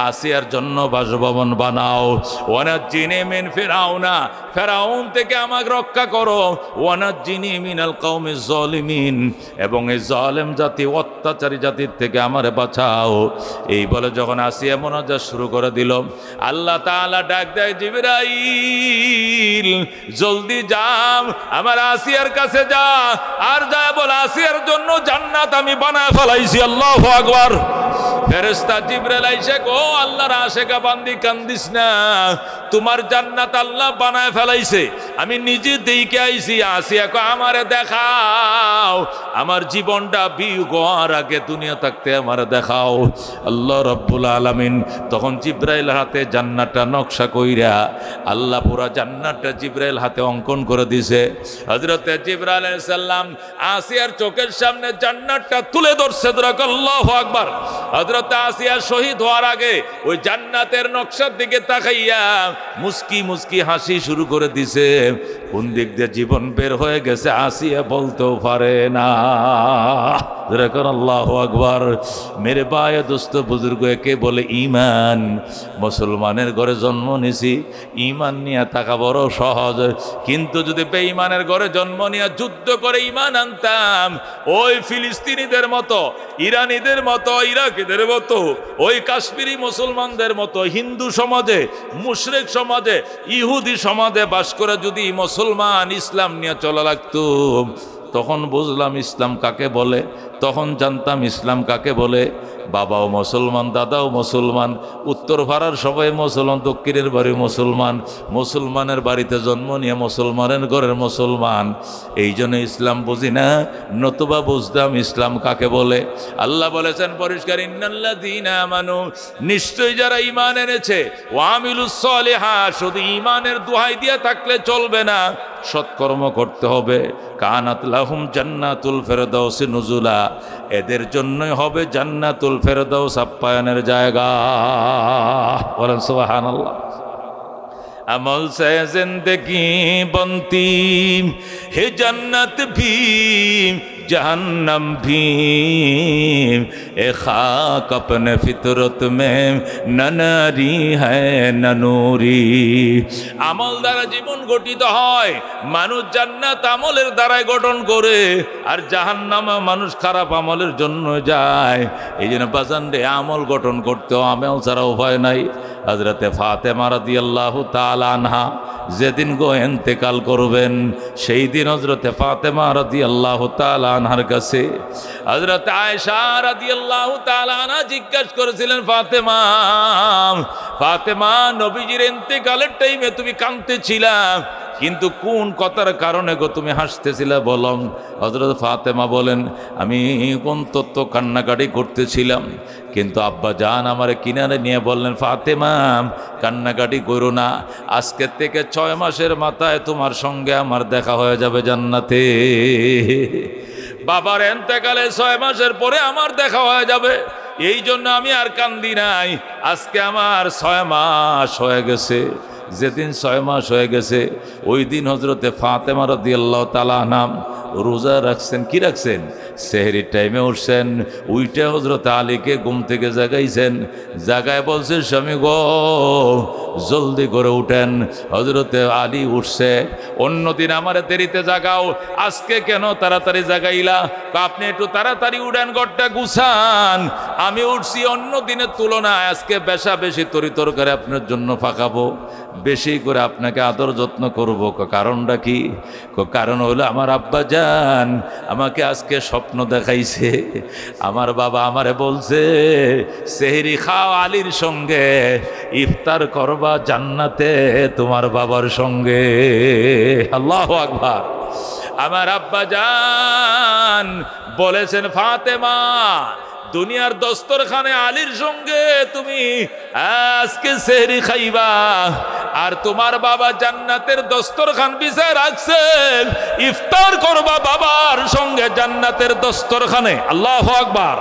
আসিয়ার জন্য বাসভবন বানাও। ওয়া নাজ্জিনি মিন ফিরআউনা, ফেরাউন থেকে আমাকে রক্ষা করো। ওয়া নাজ্জিনি মিনাল কওমিজ জালিমিন, এবং এই জালেম জাতি অত্যাচারী জাতির থেকে আমারে বাঁচাও। এই বলে যখন আসিয়া মোনাজাত শুরু করে দিল, আল্লাহ তাআলা ডাক দেয়, জিবরাইল জলদি যাও, আমার আসিয়ার কাছে যা, আর যা বল আসিয়ার জন্য জান্নাত আমি বানায় ফেলাইছি। আল্লাহু আকবার। ফেরেশতা জিবরাইল আইসা গো, আল্লাহর আশিকা বান্দি কান্দিস না, তোমার জান্নাত আল্লাহ বানায় ফেলাইছে, আমি নিজে দেখে আইছি। আসিয়া কো, আমারে দেখাও, আমার জীবনটা বিয়ে হওয়ার আগে দুনিয়া থাকতে আমারে দেখাও। আল্লাহ রাব্বুল আলামিন তখন জিবরাইল হাতে জান্নাতটা নকশা কইরা আল্লাহ পুরা জান্নাতটা জিবরাইল হাতে অঙ্কন করে দিছে। হযরতে জিবরাইল আলাইহিস সালাম আসিয়ার চোখের সামনে জান্নাতটা তুলে ধরছে। আল্লাহু আকবার। হযরত আসিয়া শহীদ হওয়ার আগে ওই জান্নাতের নকশার দিকে তাকাইয়া মুস্কি মুস্কি হাসি শুরু করে দিছে। কোন দিক দিয়ে জীবন বের হয়ে গেছে আসিয়া বলতেও পারে না। যেরকম আল্লাহু আকবার। মেরে ভাই দোস্ত বুজুর্গ, একে বলে ঈমান। মুসলমানের ঘরে জন্ম নিছি, ঈমান নিয়ে থাকা বড় সহজ। কিন্তু যদি বেঈমানের ঘরে জন্ম নিয়ে যুদ্ধ করে ঈমান আনতাম, ওই ফিলিস্তিনিদের মতো, ইরানিদের মতো, ইরাকিদের মতো, ওই কাশ্মীরি মুসলমানদের মতো হিন্দু সমাজে, মুশরিক সমাজে, ইহুদি সমাজে বাস করে যদি মুসলমান ইসলাম নিয়ে চলা লাগতো, তখন বুঝলাম ইসলাম কাকে বলে, তখন জানতাম ইসলাম কাকে বলে। বাবাও মুসলমান, দাদাও মুসলমান, উত্তর ভাড়ার সবাই মুসলমান, দক্ষিণের বাড়ি মুসলমান, মুসলমানের বাড়িতে জন্ম নিয়ে মুসলমানের ঘরের মুসলমান। এই জন্য ইসলাম বুঝি না, নতুবা বুঝতাম ইসলাম কাকে বলে। আল্লাহ বলেছেন পরিষ্কার, ইন্নাল্লাযীনা আমানু, নিশ্চয়ই যারা ঈমান এনেছে, ওয়া আমিলুস সলিহাত, শুধু ঈমানের দোহাই দিয়ে থাকলে চলবে না, সৎকর্ম করতে হবে। কানাত লাহুম জান্নাতুল ফেরদাউস নুজুলা, এদের জন্যই হবে জান্নাতুল ফেরদাউস আপ্যায়নের জায়গা। বলেন সুবহানাল্লাহ। अमल से जिंदगी बनती है जन्नत भी जहन्नम भी, ए खाक अपने फितरत में न नारी है न नूरी। আমল দ্বারা জীবন গঠিত হয়, মানুষ জান্নাত আমলের দ্বারাই গঠন করে, আর জাহান্নামে মানুষ খারাপ আমলের জন্য যায়। এই জন্য বাজান রে, আমল গঠন করতে আমল ছাড়া উপায় নাই। হযরতে ফাতেমা রাদিয়াল্লাহু তাআলা আনহা যেদিন গো ইন্তেকাল করবেন, সেই দিন হযরতে ফাতেমা রাদিয়াল্লাহু তাআলা আনহার কাছে হযরতে আয়েশা রাদিয়াল্লাহু তাআলা আনহা জিজ্ঞাসা করেছিলেন, ফাতেমা, ফাতেমা, নবীজির ইন্তেকালের টাইমে তুমি কাঁদতেছিলা, কিন্তু কোন কথার কারণে গো তুমি হাসতেছিলে বলো? হযরত ফাতেমা বলেন, আমি কোন তত্ত্ব কান্নাকাটি করতেছিলাম, কিন্তু আব্বা জান আমার কিনারে নিয়ে বললেন, ফাতেমা কান্নাকাটি করো না, আজকের থেকে 6 মাসের মাথায় তোমার সঙ্গে আমার দেখা হয়ে যাবে জান্নাতে। বাবার ইন্তেকালে 6 মাসের পরে আমার দেখা হয়ে যাবে, এই জন্য আমি আর কান্দি নাই। আজকে আমার 6 মাস হয়ে গেছে। যেদিন 6 মাস হয়ে গেছে, ওই দিন হযরতে ফাতেমা রাদিয়াল্লাহু তাআলা আনহা রোজা রাখছেন। কি রাখছেন? সেহরির টাইমে উঠছেন, উইটা হযরতে আলীকে ঘুম থেকে জাগাইছেন, জাগায় বলছে, স্বামী গো জলদি করে উঠেন। হযরতে আলী উঠছে, অন্যদিন আমারে দেরিতে জাগাও, আজকে কেন তাড়াতাড়ি জাগাইলা? আপনি একটু তাড়াতাড়ি উঠেন, ঘরটা গুছান। আমি উঠছি অন্য দিনের তুলনায়, আজকে বেশা বেশি তরি তরকারি আপনার জন্য ফাঁকাবো, বেশি করে আপনাকে আদর যত্ন করব। কারণটা কি? কারণ হলো আমার আব্বা জান আমাকে আজকে স্বপ্ন দেখাইছে, আমার বাবা আমারে বলছে, সেহরি খাও আলীর সঙ্গে, ইফতার করবা জান্নাতে তোমার বাবার সঙ্গে। আল্লাহু আকবার। আমার আব্বা জান বলেছেন, ফাতেমা, দুনিয়ার দস্তরখানে আলীর সঙ্গে তুমি আজকে সেহরি খাইবা, আর তোমার বাবা জান্নাতের দস্তরখান বিছায় রাখছেন, ইফতার করবা বাবার সঙ্গে জান্নাতের দস্তরখানে। আল্লাহু আকবার।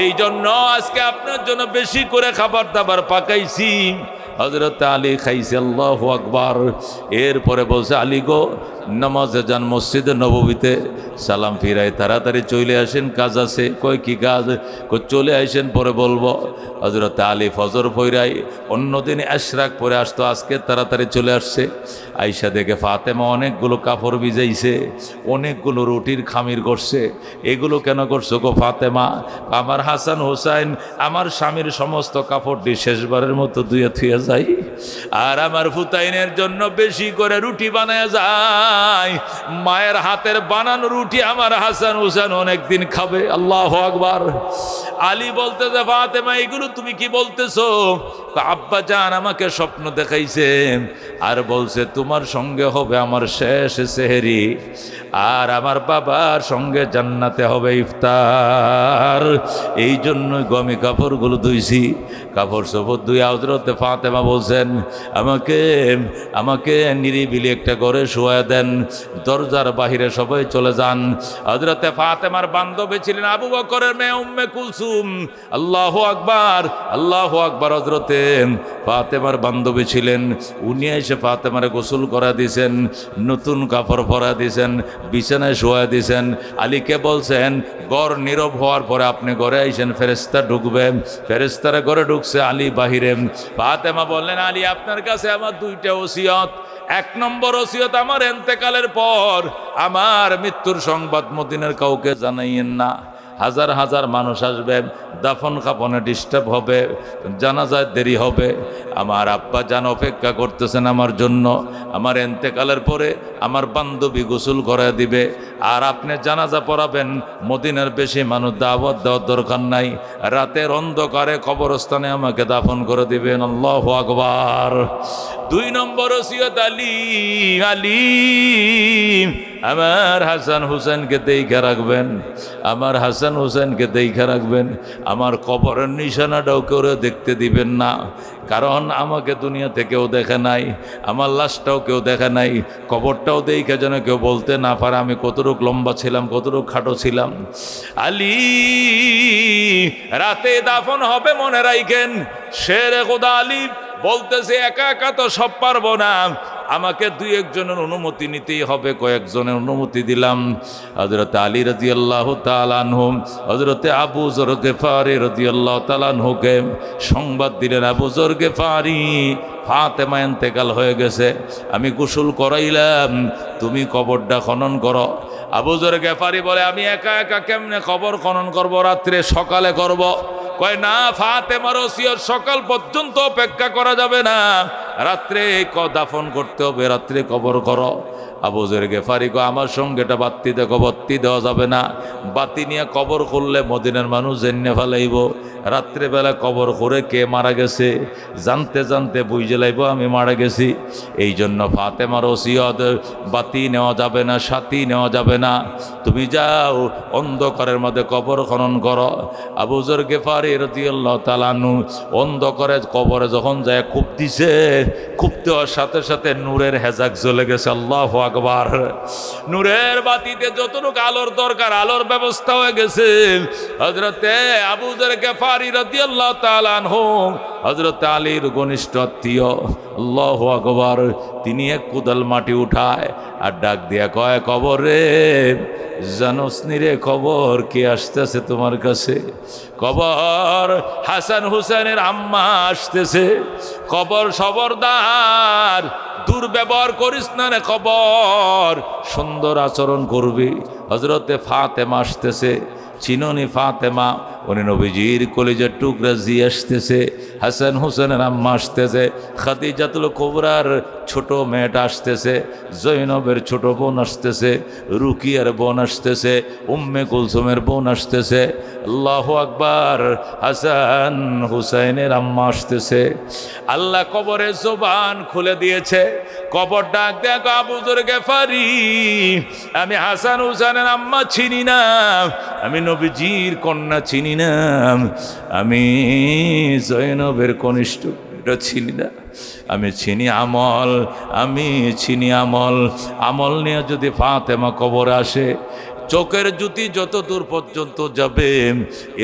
এই জন্য আজকে আপনার জন্য বেশি করে খাবার দাবার পাকাইছি। হযরত আলী খাইছে। আল্লাহু আকবার। এরপরে বলছে, আলী গো নামাজে যান মসজিদে নববীতে, সালাম ফিরাই তাড়াতাড়ি চলে আসেন, কাজ আছে। কই কি কাজ? চলে আসেন, পরে বলবো। হযরত আলী ফজর পড়াই, অন্যদিন ইশরাক পরে আসতো, আজকে তাড়াতাড়ি চলে আসছে। আয়েশা দেখে ফাতেমা অনেকগুলো কাপড় ভিজাইছে, অনেকগুলো রুটির খামির করছে। এগুলো কেন করছো গো ফাতেমা? আমার হাসান হোসাইন, আমার স্বামীর সমস্ত কাপড়টি শেষবারের মতো ধুয়ে থুয়ে যাই, আর আমার ফুতাইনের জন্য বেশি করে রুটি বানায় যায়। মায়ের হাতের বানানো রুটি আমার হাসান হোসেন অনেকদিন খাবে। আল্লাহু আকবার। আলী বলতে যে, ফাতেমা এগুলো তুমি কি বলতেছো? আব্বা জান আমাকে স্বপ্ন দেখাইছে, আর বলছে তোমার সঙ্গে হবে আমার শেষ সেহরি, আর আমার বাবার সঙ্গে জান্নাতে হবে ইফতার। এই জন্য গমি কাপড়গুলো ধুইছি। কাপড় চোপড় ধুই হযরতে ফাতেমা বলছেন, আমাকে নিরিবিলি একটা ঘরে শোয়া দেন, দরজার বাহিরে সবাই চলে যান। হযরতে ফাতেমার বান্ধবী ছিলেন আবু বকরের মেয়ে উম্মে কুলসুম। আল্লাহু আকবার, আল্লাহু আকবার। হযরতে ফাতেমার বান্ধবী ছিলেন, উনি এসে ফাতেমারে গোসল করা দিয়েছেন, নতুন কাপড় পরা দিয়েছেন, বিছানায় শোয়া দিয়েছেন। আলীকে বলছেন ঘর নীরব হওয়ার পরে আপনি ঘরে আইসেন, ফেরেশতা ঢুকবে। ফেরেশতারা ঘরে ঢুকছে, আলী বাহিরে। ফাতেমা বললেন, আলী আপনার কাছে আমার দুইটা ওসিয়ত। এক নম্বর ওসিয়ত, আমার ইন্তেকালের পর আমার মৃত্যুর সংবাদ মদিনার কাউকে জানাইয়েন না। হাজার হাজার মানুষ আসবে, দাফন কাফনে ডিস্টার্ব হবে, জানাজায় দেরি হবে। আমার আব্বা জান অপেক্ষা করতেছেন আমার জন্য। আমার ইন্তেকালের পরে আমার বান্ধবী গোসল করে দিবে, আর আপনি জানাজা পড়াবেন। মদিনার বেশি মানুষ দাওয়াত দেওয়ার দরকার নাই। রাতের অন্ধকারে কবরস্থানে আমাকে দাফন করে দিবেন। আল্লাহু আকবার। দুই নম্বর ওসিয়ত, আলী আলী আমার হাসান হুসেনকে দেখে রাখবেন। আমার হাসান হুসেনকে দেখে রাখবেন। আমার কবরের নিশানাটাও করে দেখতে দিবেন না, কারণ আমাকে দুনিয়াতে কেউ দেখে নাই, আমার লাশটাও কেউ দেখে নাই। কবরটাও দেখে যেন কেউ বলতে না পারে আমি কতটুক লম্বা ছিলাম, কতটুক খাটো ছিলাম। আলী রাতে দাফন হবে, মনে রাখেন। শেরে খোদা আলী বলতেছে একা একা তো সব পারবো না, আমাকে দুই একজনের অনুমতি নিতেই হবে। কয়েকজনের অনুমতি দিলাম। হযরত আলী রাদিয়াল্লাহু তাআলা আনহু হযরত আবু যর গিফারী রাদিয়াল্লাহু তাআলা আনহুকে সংবাদ দিলেন, আবু যর গিফারী ফাতেমা ইন্তেকাল হয়ে গেছে, আমি গোসল করাইলাম, তুমি কবরটা খনন করো। আবু যর গিফারী বলে, আমি একা একা কেমনে কবর খনন করব? রাত্রে সকালে করব। কয় না, ফাতেমার ওসিয়ত সকাল পর্যন্ত অপেক্ষা করা যাবে না, রাত্রে দাফন করতে হবে, রাত্রে কবর করো। আবু যর গিফারী কয়, আমার সঙ্গে এটা বাতি দেখো, বাতি দেওয়া যাবে না। বাতি নিয়ে কবর খুললে মদিনার মানুষ জেনে ফেলাইব। রাত্রেবেলা কবর করে কে মারা গেছে জানতে জানতে বুঝে লাইব আমি মারা গেছি। এই জন্য ফাতেমার ওসিয়ত, বাতি নেওয়া যাবে না, সাথী নেওয়া যাবে না, তুমি যাও অন্ধকারের মধ্যে কবর খনন করো। আবু যর গিফারী রাদিয়াল্লাহু তাআলা আনহু অন্ধকারে কবরে যখন যায় খুব দিছে, খুব দেওয়ার সাথে সাথে নূরের হেজাক জ্বলে গেছে। আল্লাহু আকবার। নূরের বাতিতে যতটুকু আলোর দরকার আলোর ব্যবস্থা হয়ে গেছে। হযরতে আবু যর গিফারী রাদিয়াল্লাহু তাআলা আনহু হযরত আলীর ঘনিষ্ঠ আত্মীয়। আল্লাহু আকবার। তিনি এক কোদাল মাটি উঠায় আর ডাক দিয়া কয়, কবরে জানোসনি রে খবর কে আসতেছে তোমার কাছে? কবর হাসান হুসেনের আম্মা আসতেছে। কবর খবরদার, দুর্ব্যবহার করিস না রে খবর, সুন্দর আচরণ করবি। হযরতে ফাতেমা আসতেছে, চিননি ফাতেমা? উনি নবীজির কলিজার টুকরা জি আসতেছে। হাসান হুসেনের আম্মা আসতেছে, খাদিজাতুল কুবরার ছোট মেয়েটা আসতেছে, জৈনবের ছোট বোন আসতেছে, রুকিয়ার বোন আসতেছে, উম্মে কুলসুমের বোন আসতেছে। আল্লাহু আকবার। হাসান হুসাইনের আম্মা আসতেছে। আল্লাহ কবরের জবান খুলে দিয়েছে। কবর ডাক দেখ, আবু যর গিফারী, আমি হাসান হুসাইনের আম্মা চিনি না, আমি নবীজির কন্যা চিনি না, আমি জৈনবের কনিষ্ঠ এটা চিনি না, আমি চিনি আমল, আমি চিনি আমল। আমল নিয়ে যদি ফাতেমা কবর আসে, চোখের জ্যোতি যত দূর পর্যন্ত যাবে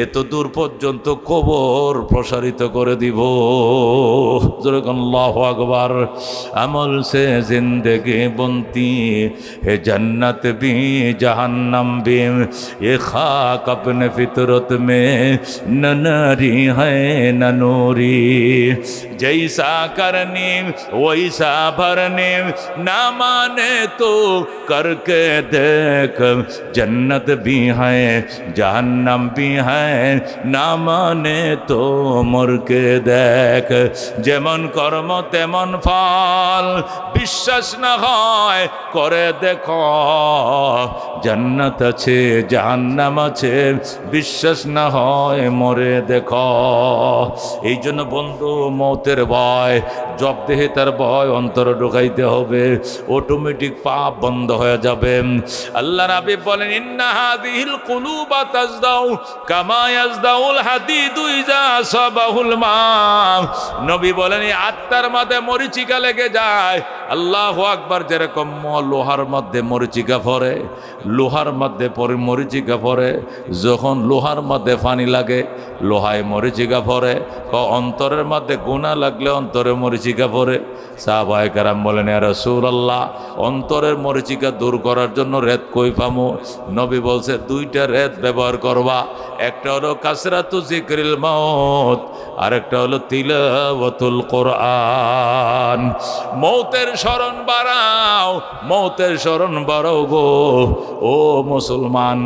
এত দূর পর্যন্ত কবর প্রসারিত করে দিব। আল্লাহু আকবার। আমল সে জিন্দগি বনতি হে জন্নত भी जहन्नम भी, ये खाक अपने फितरत में न नारी है न नूरी, जैसा करनी वैसा भरनी, ना माने तो करके देख, जन्नत भी है जहन्नम भी है, ना माने तो मर के देख। যেমন কর্ম তেমন ফল, বিশ্বাস না হয় করে দেখো, জান্নাত আছে জাহান্নাম আছে, বিশ্বাস না হয় মরে দেখো। এই জন্য বন্ধু, মৌতের ভয়, জবদেহিতার ভয় অন্তরে ঢুকাইতে হবে, অটোমেটিক পাপ বন্ধ হয়ে যাবে। আল্লাহ নবী বলেন, ইন্না হাযিহিল কুলুবা তাজদাউ কামা ইয়াজদাউল হাদিদু ইযা আসাবাহুল মা। নবী বলেন, এই আত্মার মাঝে মরিচিকা লেগে যায় আল্লাহু আকবার। যেরকম লোহার মধ্যে মরিচিকা পড়ে, লোহার মধ্যে মরিচিকা পড়ে, যখন লোহার মধ্যে পানি লাগে লোহায় মরিচিকা পড়ে, অন্তরের মধ্যে গুনাহ লাগলে অন্তরে মরিচিকা পড়ে। সাহাবায়ে কেরাম বলেন, ইয়া রাসূলুল্লাহ, অন্তরের মরিচিকা দূর করার জন্য রেত কই পামু? নবী বলছে, দুইটা রেত ব্যবহার করবা। একটা হলো কাসরাতু যিকরিল মাউত, আরেকটা হলো তিলাওয়াতুল কোরআন। মৌতের স্মরণ বাড়াও, মৌতের স্মরণ বাড়াও গো ও মুসলমান।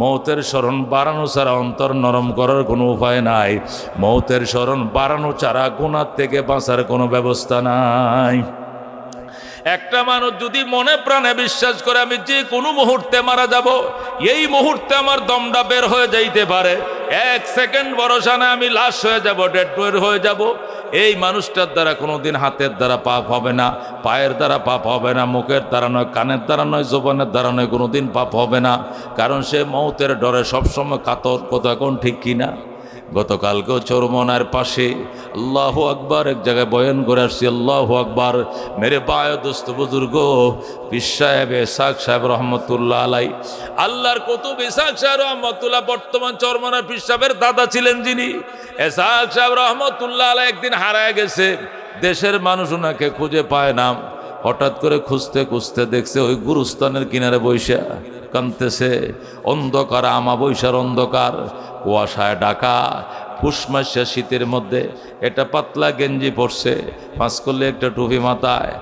মৌতের স্মরণ বাড়ানো ছাড়া অন্তর নরম করার কোনো উপায় নাই। মৌতের স্মরণ বাড়ানো ছাড়া গুনাহ থেকে বাঁচার কোনো ব্যবস্থা নাই। একটা মানুষ যদি মনে প্রাণে বিশ্বাস করে আমি যে কোনো মুহূর্তে মারা যাব, এই মুহূর্তে আমার দমটা বের হয়ে যাইতে পারে, 1 সেকেন্ড ভরসা না আমি লাশ হয়ে যাব, ডেড বডি হয়ে যাব, এই মানুষটার দ্বারা কোনোদিন হাতের দ্বারা পাপ হবে না, পায়ের দ্বারা পাপ হবে না, মুখের দ্বারা নয়, কানের দ্বারা নয়, জবানের দ্বারা নয়, কোনোদিন পাপ হবে না। কারণ সে মৌতের ডরে সবসময় কাতর। কথা কোন ঠিক কিনা? গতকালকেও চরমনার পাশে আল্লাহু আকবার এক জায়গায় বয়ান করে আসছি। আল্লাহু আকবার। মেরে বায় দোস্ত বুজুর্গ পীর সাহেব ইসহাক সাহেব রহমতুল্লাহ আলাই, আল্লাহর কুতুব ইসহাক সাহেব রহমতুল্লাহ, বর্তমান চরমনার পীর সাহেবের দাদা ছিলেন যিনি, ইসহাক সাহেব রহমতুল্লাহ আলাই একদিন হারায় গেছে। দেশের মানুষ ওনাকে খুঁজে পায় না। হঠাৎ করে খুঁজতে খুঁজতে দেখছে ওই গুরুস্থানের কিনারে বৈশা কাঁদতেছে। অন্ধকার, আমাবৈশার অন্ধকার, কুয়াশায় ঢাকা, পুষ মাসে শীতের মধ্যে। এটা পাতলা গেঞ্জি পরছে, পাঁচ করলে একটা টুপি মাথায়,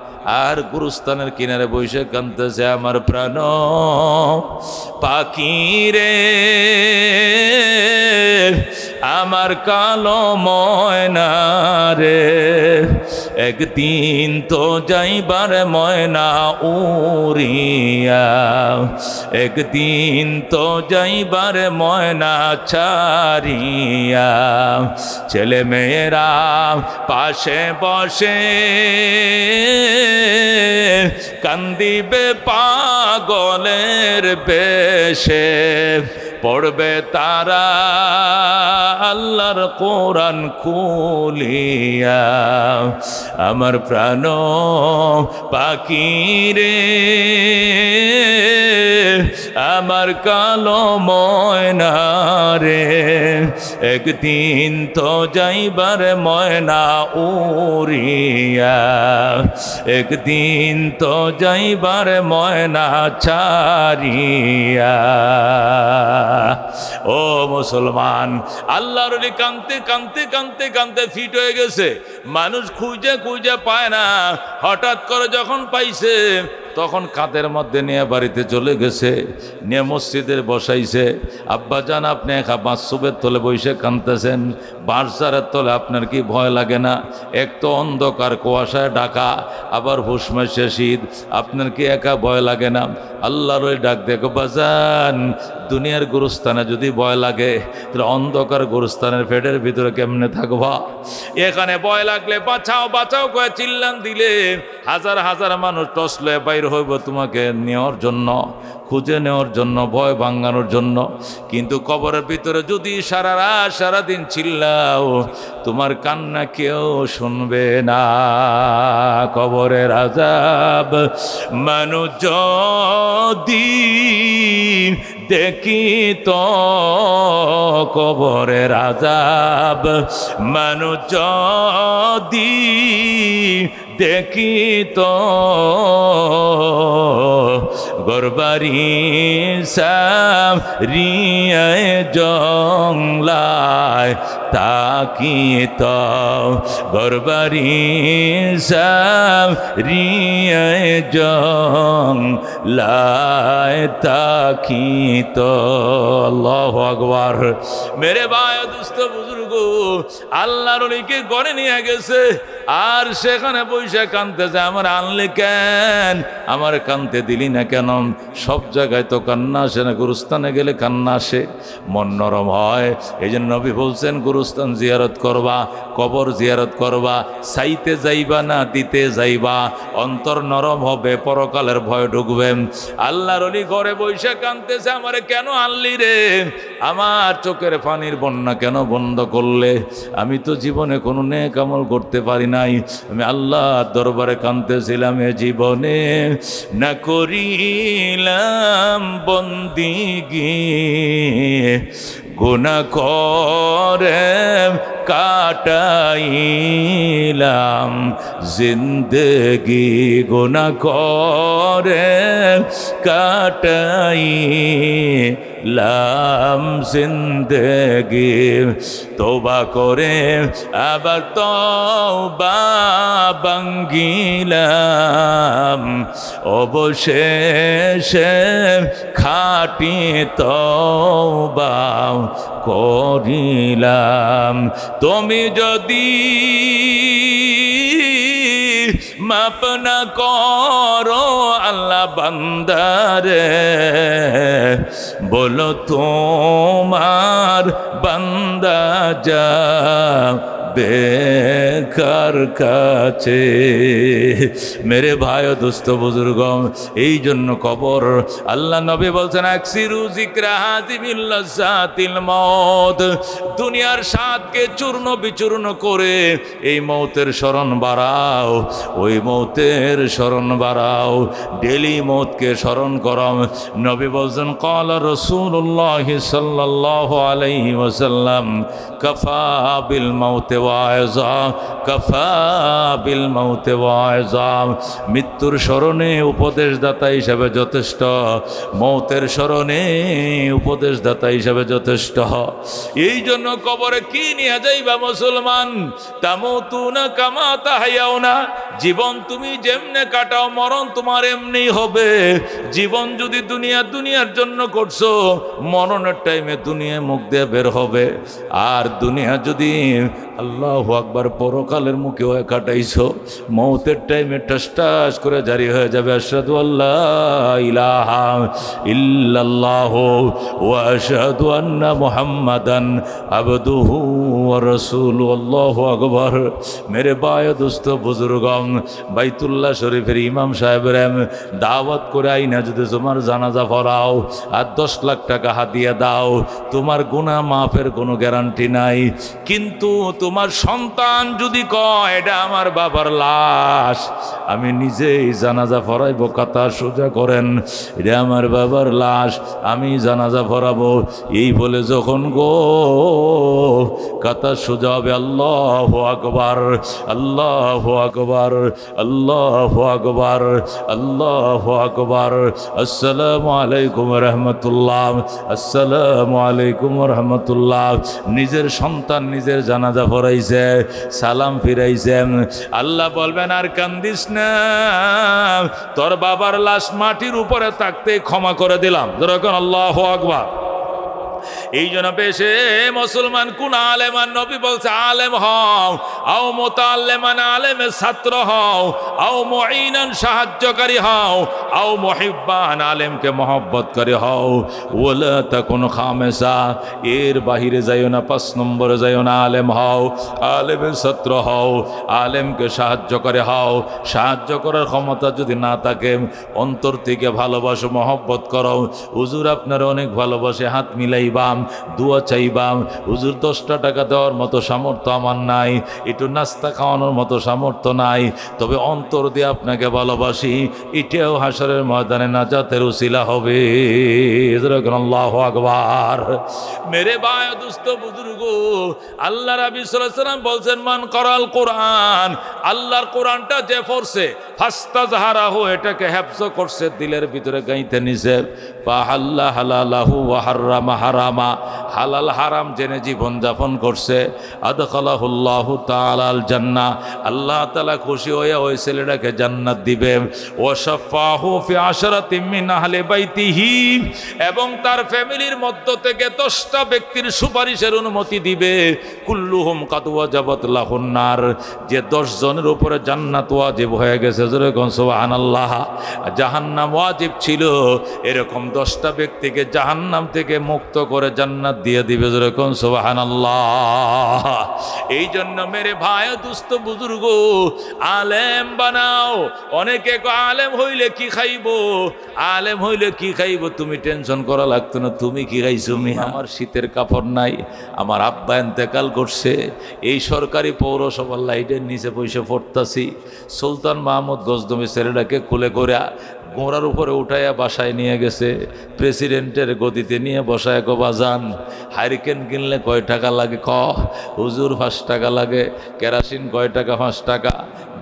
আর গুরুস্থানের কিনারে বসে কাঁদতেছে, আমার প্রাণ পাখি রে, আমার কালো ময়না রে, একদিন তো যাইবার ময়না উড়িয়া, একদিন তো যাইবার ময়না ছাড়িয়া। ছেলে মেয়েরা পাশে বসে কান্দিবে পাগলের বেশে, পড়বে তারা আল্লাহর কোরআন খুলিয়া। আমার প্রাণ পাখি রে, আমার কালো ময়না রে, একদিন তো যাইবার ময়না উড়িয়া, একদিন তো যাইবার ময়না ছাড়িয়া। ও মুসলমান, আল্লাহর ওলি কাঁদতে কাঁদতে কাঁদতে কাঁদতে ফিট হয়ে গেছে। মানুষ খুঁজে খুঁজে পায় না, হঠাৎ করে যখন পাইছে তখন কাঁধের মধ্যে নিয়ে বাড়িতে চলে গেছে, নিয়ে মসজিদের বসাইছে। আব্বা জান, আপনি একা বাঁশসুবের তলে বসে কাঁদতেছেন, বাঁশঝাড়ের তলে আপনার কি ভয় লাগে না? এক তো অন্ধকার কুয়াশায় ঢাকা, আবার হুশ মাসে শীত, আপনার কি একা ভয় লাগে না? আল্লাহর ওই ডাক দেখো বাজান, দুনিয়ার গুরুস্থানে যদি ভয় লাগে তাহলে অন্ধকার গুরুস্থানের পেটের ভিতরে কেমনে থাকবা? এখানে ভয় লাগলে বাঁচাও বাঁচাও করে চিল্লান দিলে হাজার হাজার মানুষ টসলে বাইর হইব তোমাকে নেওয়ার জন্য, খুঁজে নেওয়ার জন্য, ভয় ভাঙানোর জন্য। কিন্তু কবরের ভিতরে যদি সারা রাত সারাদিন চিল্লাও, তোমার কান্না কেউ শুনবে না। কবরের আযাব মানুষ যদি দেখি তো, কবরের আযাব মানুষ যদি দেখি তো, গরবারি সারিয়ায় জংলায় তাকি তো, গরবারি সারিয়ায় জংলায় তাকি তো। আল্লাহু আকবার। মেরে ভাই দুস্থ বুজুর্গ, আল্লাহর ওলিকে গড়ে নিয়ে গেছে, আর সেখানে বসে কাঁদতেছে, আমার আনলি কেন, আমার কাঁদতে দিলি না কেন? সব জায়গায় তো কান্না আসে না, গুরুস্থানে গেলে কান্না আসে, মন নরম হয়। এই জন্য নবী বলছেন, গুরু কবরস্থান জিয়ারত করবা, কবর জিয়ারত করবা, চাইতে যাইবা না দিতে যাইবা, অন্তর নরম হবে, পরকালের ভয় ঢুকবে। আল্লাহর ওলি ঘরে বৈশা কাঁদতেছে, আমারে কেন আনলি রে, আমার চোখের পানির বন্যা কেন বন্ধ করলে, আমি তো জীবনে কোনো নেক আমল করতে পারি নাই, আমি আল্লাহর দরবারে কাঁদতেছিলাম, এ জীবনে না করিলাম বন্দিগি, গুনাহ করে কাটাইলাম জিন্দেগি, গুনাহ করে কাটাইলাম জিন্দেগি, তওবা করে আবার তওবা ভাঙ্গিলাম, অবশেষে খাঁটি তওবা করিলাম। তুমি যদি মাপ না করো আল্লাহ বান্দারে, বলো তোমার বান্দা যা বেকার কাছে। মেরে ভাই ও দোস্ত বুজুর্গ, এই জন্য কবর, আল্লাহ নবী বলছেন আকসিরু যিকরা হাযিমিল লাযাতিল মউত, দুনিয়ার স্বাদকে চূর্ণ বিচূর্ণ করে এই মৌতের স্মরণ বাড়াও, ওই মৌতের স্মরণ বাড়াও, ডেলি মৌতকে স্মরণ করো। নবী বলছেন ক্বালা রাসূলুল্লাহ সাল্লাল্লাহু আলাইহি ওয়াসাল্লাম কাফা বিল মাউতি ওয়াইজা, কাফা বিল মাউতি ওয়াইজা, মৃত্যুর স্মরণে উপদেশদাতা হিসেবে যথেষ্ট, মৌতের স্মরণে উপদেশদাতা হিসেবে যথেষ্ট। এই জন্য কবরে কি নিয়ে যাইবা মুসলমান, তামুতুনা কামা তাহয়াউনা, জীবন তুমি যেমনে কাটাও মরণ তোমার এমনি হবে। জীবন যদি দুনিয়ার জন্য করছো, মরণের টাইমে দুনিয়া মুখ দিয়ে বের হবে। আর দুনিয়া যদি আল্লাহু আকবার পরকালের মুখে হয়ে কাটাইছো, মৌতের টাইমে টাস করে জারি হয়ে যাবে আশহাদু আল্লাহ ইলাহা ইল্লাল্লাহু ওয়া আশহাদু আন্না মুহাম্মাদান আবদুহু ওয়া রাসূলুহু। আল্লাহু আকবার। মেরে ভাই দোস্ত বুজুর্গম, বাইতুল্লাহ শরীফের ইমাম সাহেবের দাওয়াত করে আইনা যদি তোমার জানাজা পড়াও আর 10 লাখ টাকা হাদিয়া দাও, তোমার গুনাহ মাফের কোনো গ্যারান্টি নাই। কিন্তু তোমার সন্তান যদি কয় এটা আমার বাবার লাশ, আমি নিজেই জানাজা পড়াইবো, কাতা সোজা করেন, এটা আমার বাবার লাশ, আমি জানাজা পড়াবো, এই বলে যখন গো কাতা সোজা হবে, আল্লাহু আকবার, আল্লাহু আকবার, আল্লাহু আকবার, আল্লাহু আকবার, আসসালামু আলাইকুম রহমতুল্লাহ, আসসালামু আলাইকুম রহমতুল্লাহ। নিজের সন্তান নিজের জানাজা পড়াইছে, সালাম ফিরাইছে, আল্লাহ বলবেন আর কান্দিস না, তোর বাবার লাশ মাটির উপরে থাকতে ক্ষমা করে দিলাম। যেরকম আল্লাহু আকবার। এই জন্য পেশে মুসলমান কোন আলেমান, নবী বলছে আলেম হও, আও মুতাআল্লিমান, আলেমের ছাত্র হও, আও মুঈনান, সাহায্যকারী হও, আও মুহিব্বান, আলেমকে মহব্বত করে হও, ওয়ালা তাকুন খামেসা, এর বাহিরে যাইও না, 5 নম্বরে যাইও না, আলেম হও, আলেমের ছাত্র হও, আলেমকে সাহায্য করে হও। সাহায্য করার ক্ষমতা যদি না থাকে, অন্তর থেকে ভালোবাসো, মহব্বত করো। হুজুর আপনার অনেক ভালোবাসে, হাত মিলাইবাম, দোয়া চাইবাম, হুজুর 10টা টাকা দেওয়ার মতো সামর্থ্য আমার নাই, একটু নাস্তা খাওয়ানোর মতো সামর্থ্য নাই, তবে অন্তর দিয়ে আপনাকে ভালোবাসি, এটাও হাসরের ময়দানে নাজাতের উসিলা হবে। আল্লাহু আকবার। মেরে ভাই দোস্ত বুজুর্গ, আল্লাহ রাব্বি সাল্লাল্লাহু আলাইহি ওয়াসাল্লাম বলছেন মান করাল কোরআন, আল্লাহর কোরআনটা যে পড়ছে, ফাস্তাজহারাহু, এটাকে হেফজ করছে, দিলের ভিতরে গাইতে নিছে, ফাহাল্লা হালালাহু ওয়া হাররামা হারামা, হালাল হারাম জেনে জীবন যাপন করছে, আদখালাহুল্লাহু তাআলা আল জান্নাহ, আল্লাহ তাআলা খুশি হয়ে ওই ছেলেটাকে জান্নাত দিবে। ওয়া শাফাহু ফি আশরাতিন মিন আহলি বাইতিহি, এবং তার ফ্যামিলির মধ্য থেকে 10টা ব্যক্তির সুপারিশের অনুমতি দিবে। কুল্লুহুম কাদ ওয়াজাবাত লাহুন নার, যে 10 জনের উপরে জান্নাত ওয়াজিব হয়ে গেছে, যেরকম সুবহানাল্লাহ, জাহান্নাম ওয়াজিব ছিল, এরকম 10টা ব্যক্তিকে জাহান্নাম থেকে মুক্ত করে জান্নাত দিয়ে দিবে যেরকম সুবহানাল্লাহ। এই জন্য মেরে ভাই দুস্থ বুজুর্গ, আলেম বানাও। অনেকে আলেম হইলে কি খাইব, আলেম হইলে কি খাইব তুমি টেনশন করা লাগতো না। তুমি কি খাইছো? আমার শীতের কাপড় নাই, আমার আব্বা ইন্তেকাল করছে, এই সরকারি পৌরসভার লাইটের নিচে বসে পড়তাছি। সুলতান মাহমুদ গজনবী ছেলেটাকে খুলে করে গোড়ার উপরে উঠাইয়া বাসায় নিয়ে গেছে, প্রেসিডেন্টের গদিতে নিয়ে বসায় গো বাজান, হারিকেন কিনলে কয় টাকা লাগে? ক হুজুর 5 টাকা লাগে। কেরাসিন কয় টাকা? 5 টাকা।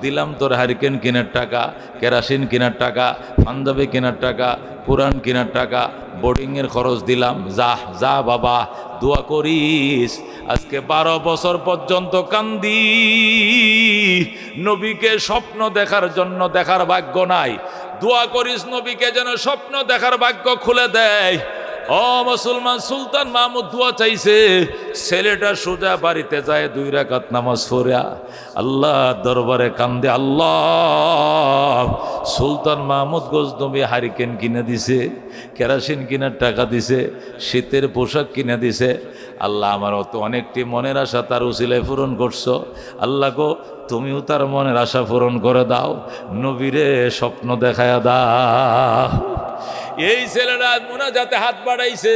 দিলাম তোর হারিকেন কেনার টাকা, কেরাসিন কেনার টাকা, পাঞ্জাবি কেনার টাকা, কোরআন কেনার টাকা, বোর্ডিংয়ের খরচ দিলাম। যা যা বাবা, দোয়া করিস। আজকে 12 বছর পর্যন্ত কান্দি, নবীকে স্বপ্ন দেখার জন্য, দেখার ভাগ্য নাই। দোয়া করিস নবীকে যেন স্বপ্ন দেখার ভাগ্য খুলে দেয়। ও মুসলমান, সুলতান মাহমুদ দোয়া চাইছে। ছেলেটা সোজা বাড়িতে যায় 2 রাকাত নামাজ পড়া আল্লাহ দরবারে কান্দে। আল্লাহ, সুলতান মাহমুদ গজনবী হারিকেন কিনে দিছে, কেরাসিন কেনার টাকা দিছে, শীতের পোশাক কিনে দিছে। আল্লাহ, আমার তো অনেকটি মনের আশা তার উসিলায় পূরণ করছো। আল্লাহ গো, তুমিও তার মনের আশা পূরণ করে দাও, নবীরে স্বপ্ন দেখায়া দাও। এই ছেলেরা মুনাজাতে হাত বাড়াইছে,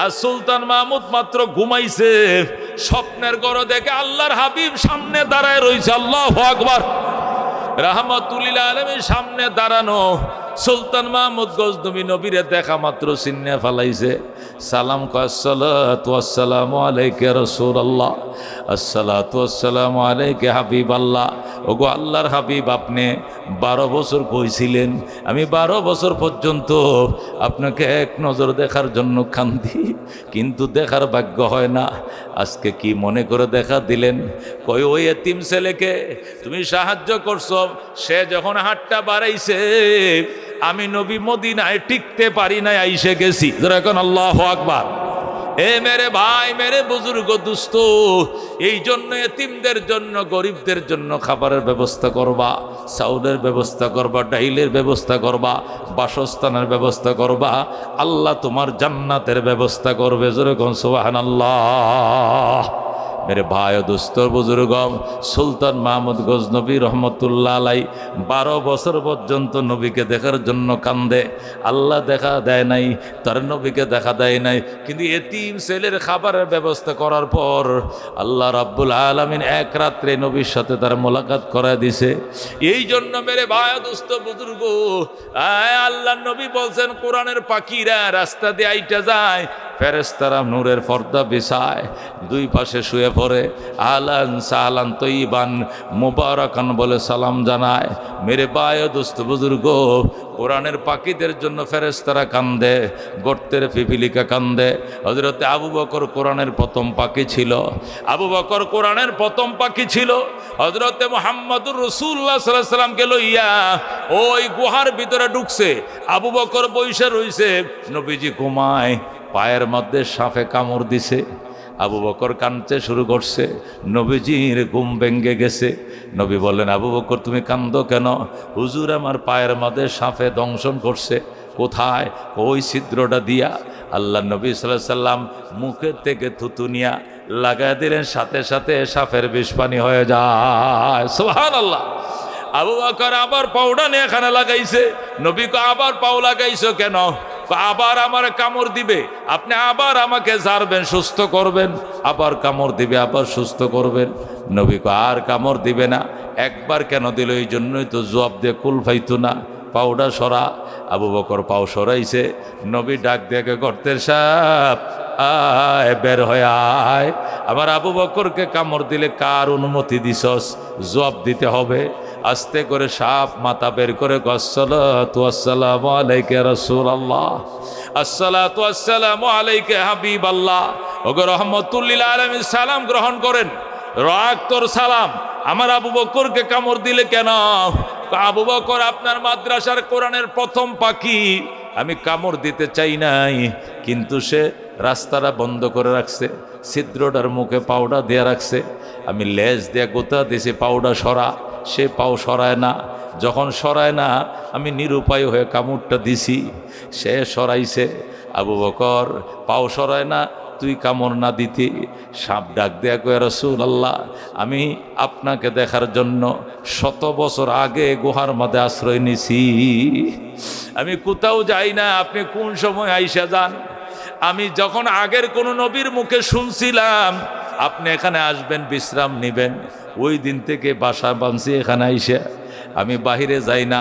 আর সুলতান মাহমুদ মাত্র ঘুমাইছে, স্বপ্নের ঘর দেখে আল্লাহর হাবিব সামনে দাঁড়ায় রয়েছে। আল্লাহু আকবার। রাহমাতুল আলামিন সামনে দাঁড়ানো। সুলতান মাহমুদ গজনবী নবীরে দেখা মাত্র চিন্নে ফেলাইছে। সালাম কয়, আসসালাতু ওয়াসসালামু আলাইকা রাসূলুল্লাহ, আসসালাতু ওয়াসসালামু আলাইকা হাবিবাল্লাহ। ওগো আল্লাহর হাবিব, আপনি 12 বছর কইছিলেন, আমি 12 বছর পর্যন্ত আপনাকে এক নজর দেখার জন্য কান্দি, কিন্তু দেখার ভাগ্য হয় না। আজকে কি মনে করে দেখা দিলেন? কই ওই এতিম ছেলেকে তুমি সাহায্য করছো, সে যখন হাতটা বাড়াইছে আমি নবী মদিনায় টিকতে পারি নাই, আইসে গেছি। এখন আল্লাহু আকবার। এ মেরে ভাই, মেরে বুজুর্গ দুস্থ, এই জন্য এতিমদের জন্য, গরিবদের জন্য খাবারের ব্যবস্থা করবা, চাউলের ব্যবস্থা করবা, ডাইলের ব্যবস্থা করবা, বাসস্থানের ব্যবস্থা করবা। আল্লাহ তোমার জান্নাতের ব্যবস্থা করবে। যেরকম সুবহানাল্লাহ। मेरे भाई दोस्तों बुजुर्गम सुल्तान महमूद गजनबी रहमतुल्लाह आলাই 12 বছর পর্যন্ত নবীকে দেখার জন্য কান্দে। আল্লাহ দেখা দেয় নাই, তার নবীকে দেখা দেয় নাই, কিন্তু এতিম ছেলের খাবারের ব্যবস্থা করার পর আল্লাহ রাব্বুল আলামিন এক রাত্রে নবীর সাথে তার মোলাকাত করায় দিছে। এই জন্য মেরে ভাই দোস্ত বুজুর্গ, আল্লাহ নবী বলছেন কোরআনের পাখিরা রাস্তা দিয়ে আইটা যায়, ফেরেশতারা নূরের পর্দা বিছায়, দুই পাশে শুয়ে পড়ে, আহলান সাহলান তৈবান মুবারাকান বলে সালাম জানায়। মেরে ভাই দোস্ত বুজুর্গ, কোরআনের পাখিদের জন্য ফেরেশতারা কান্দে, গর্তের পিপিলিকা কান্দে। হযরতে আবু বকর কোরআনের প্রথম পাখি ছিল, আবু বকর কোরআনের প্রথম পাখি ছিল। হযরতে মুহাম্মদুর রাসূলুল্লাহ সাল্লাল্লাহু আলাইহি সাল্লামকে লইয়া ওই গুহার ভিতরে ঢুকছে, আবু বকর বইসা রইছে, নবীজি ঘুমায়, পায়ের মধ্যে সাপে কামড় দিছে। আবু বকর কাঁদতে শুরু করছে, নবীজির ঘুম ভেঙে গেছে। নবী বললেন, আবু বকর তুমি কান্দো কেন? হুজুর আমার পায়ের মধ্যে সাপে দংশন করছে। কোথায়? ওই ছিদ্রটা দিয়া। আল্লাহ নবী সাল্লাল্লাহু আলাইহি সাল্লাম মুখের থেকে থুতু নিয়া লাগাই দিলেন, সাথে সাথে সাপের বিষ পানি হয়ে যায়। সুবহানাল্লাহ। আবু বকর আবার পাউডা নিয়ে এখানে লাগাইছে। নবীকে আবার পাও লাগাইছো কেন? আবার আমার কামড় দিবে, আপনি আবার আমাকে ঝাড়বেন, সুস্থ করবেন, আবার কামড় দিবে, আবার সুস্থ করবেন। নবীকে আর কামড় দিবে না। একবার কেন দিল? এই জন্যই তো জবাব দিয়ে কুল পাইতো না, পাউডা সরা। আবু বকর পাও সরাইছে, নবী ডাক দেখে গর্তের সাপ আয়, বের হয়ে আয়। আবার আবু বকরকে কামড় দিলে কার অনুমতি দিছস? জবাব দিতে হবে। আস্তে করে সাপ মাথা বের করে, আসসালাতু ওয়াসসালামু আলাইকা রাসূলুল্লাহ, আসসালাতু ওয়াসসালামু আলাইকা হাবিবাল্লাহ। ওগো রাহমাতুল লিল আলামিন, সালাম গ্রহণ করেন, রাগ তোর সালাম। আমার আবু বকরকে কামড় দিলে কেন? আবু বকর আপনার মাদ্রাসার কোরআনের প্রথম পাখি, আমি কামড় দিতে চাই নাই, কিন্তু সে রাস্তাটা বন্ধ করে রাখছে, ছিদ্রটার মুখে পাউডার দিয়ে রাখছে। আমি লেজ দিয়ে গোতা দিয়েছি, পাউডার সরা, সে পাও সরায় না। যখন সরায় না, আমি নিরুপায় হয়ে কামড়টা দিছি, সে সরাইছে। আবু বকর পাও সরায় না, তুই কামড় না দিতি। সাপ ডাক দেয়া কয় রাসূলুল্লাহ, আমি আপনাকে দেখার জন্য 100 বছর আগে গুহার মধ্যে আশ্রয় নিছি, আমি কোথাও যাই না, আপনি কোন সময় আইসা যান? আমি যখন আগের কোন নবীর মুখে শুনছিলাম আপনি এখানে আসবেন, বিশ্রাম নেবেন, ওই দিন থেকে বাসা বাঁধছি এখানে আইসা। আমি বাহিরে যাই না,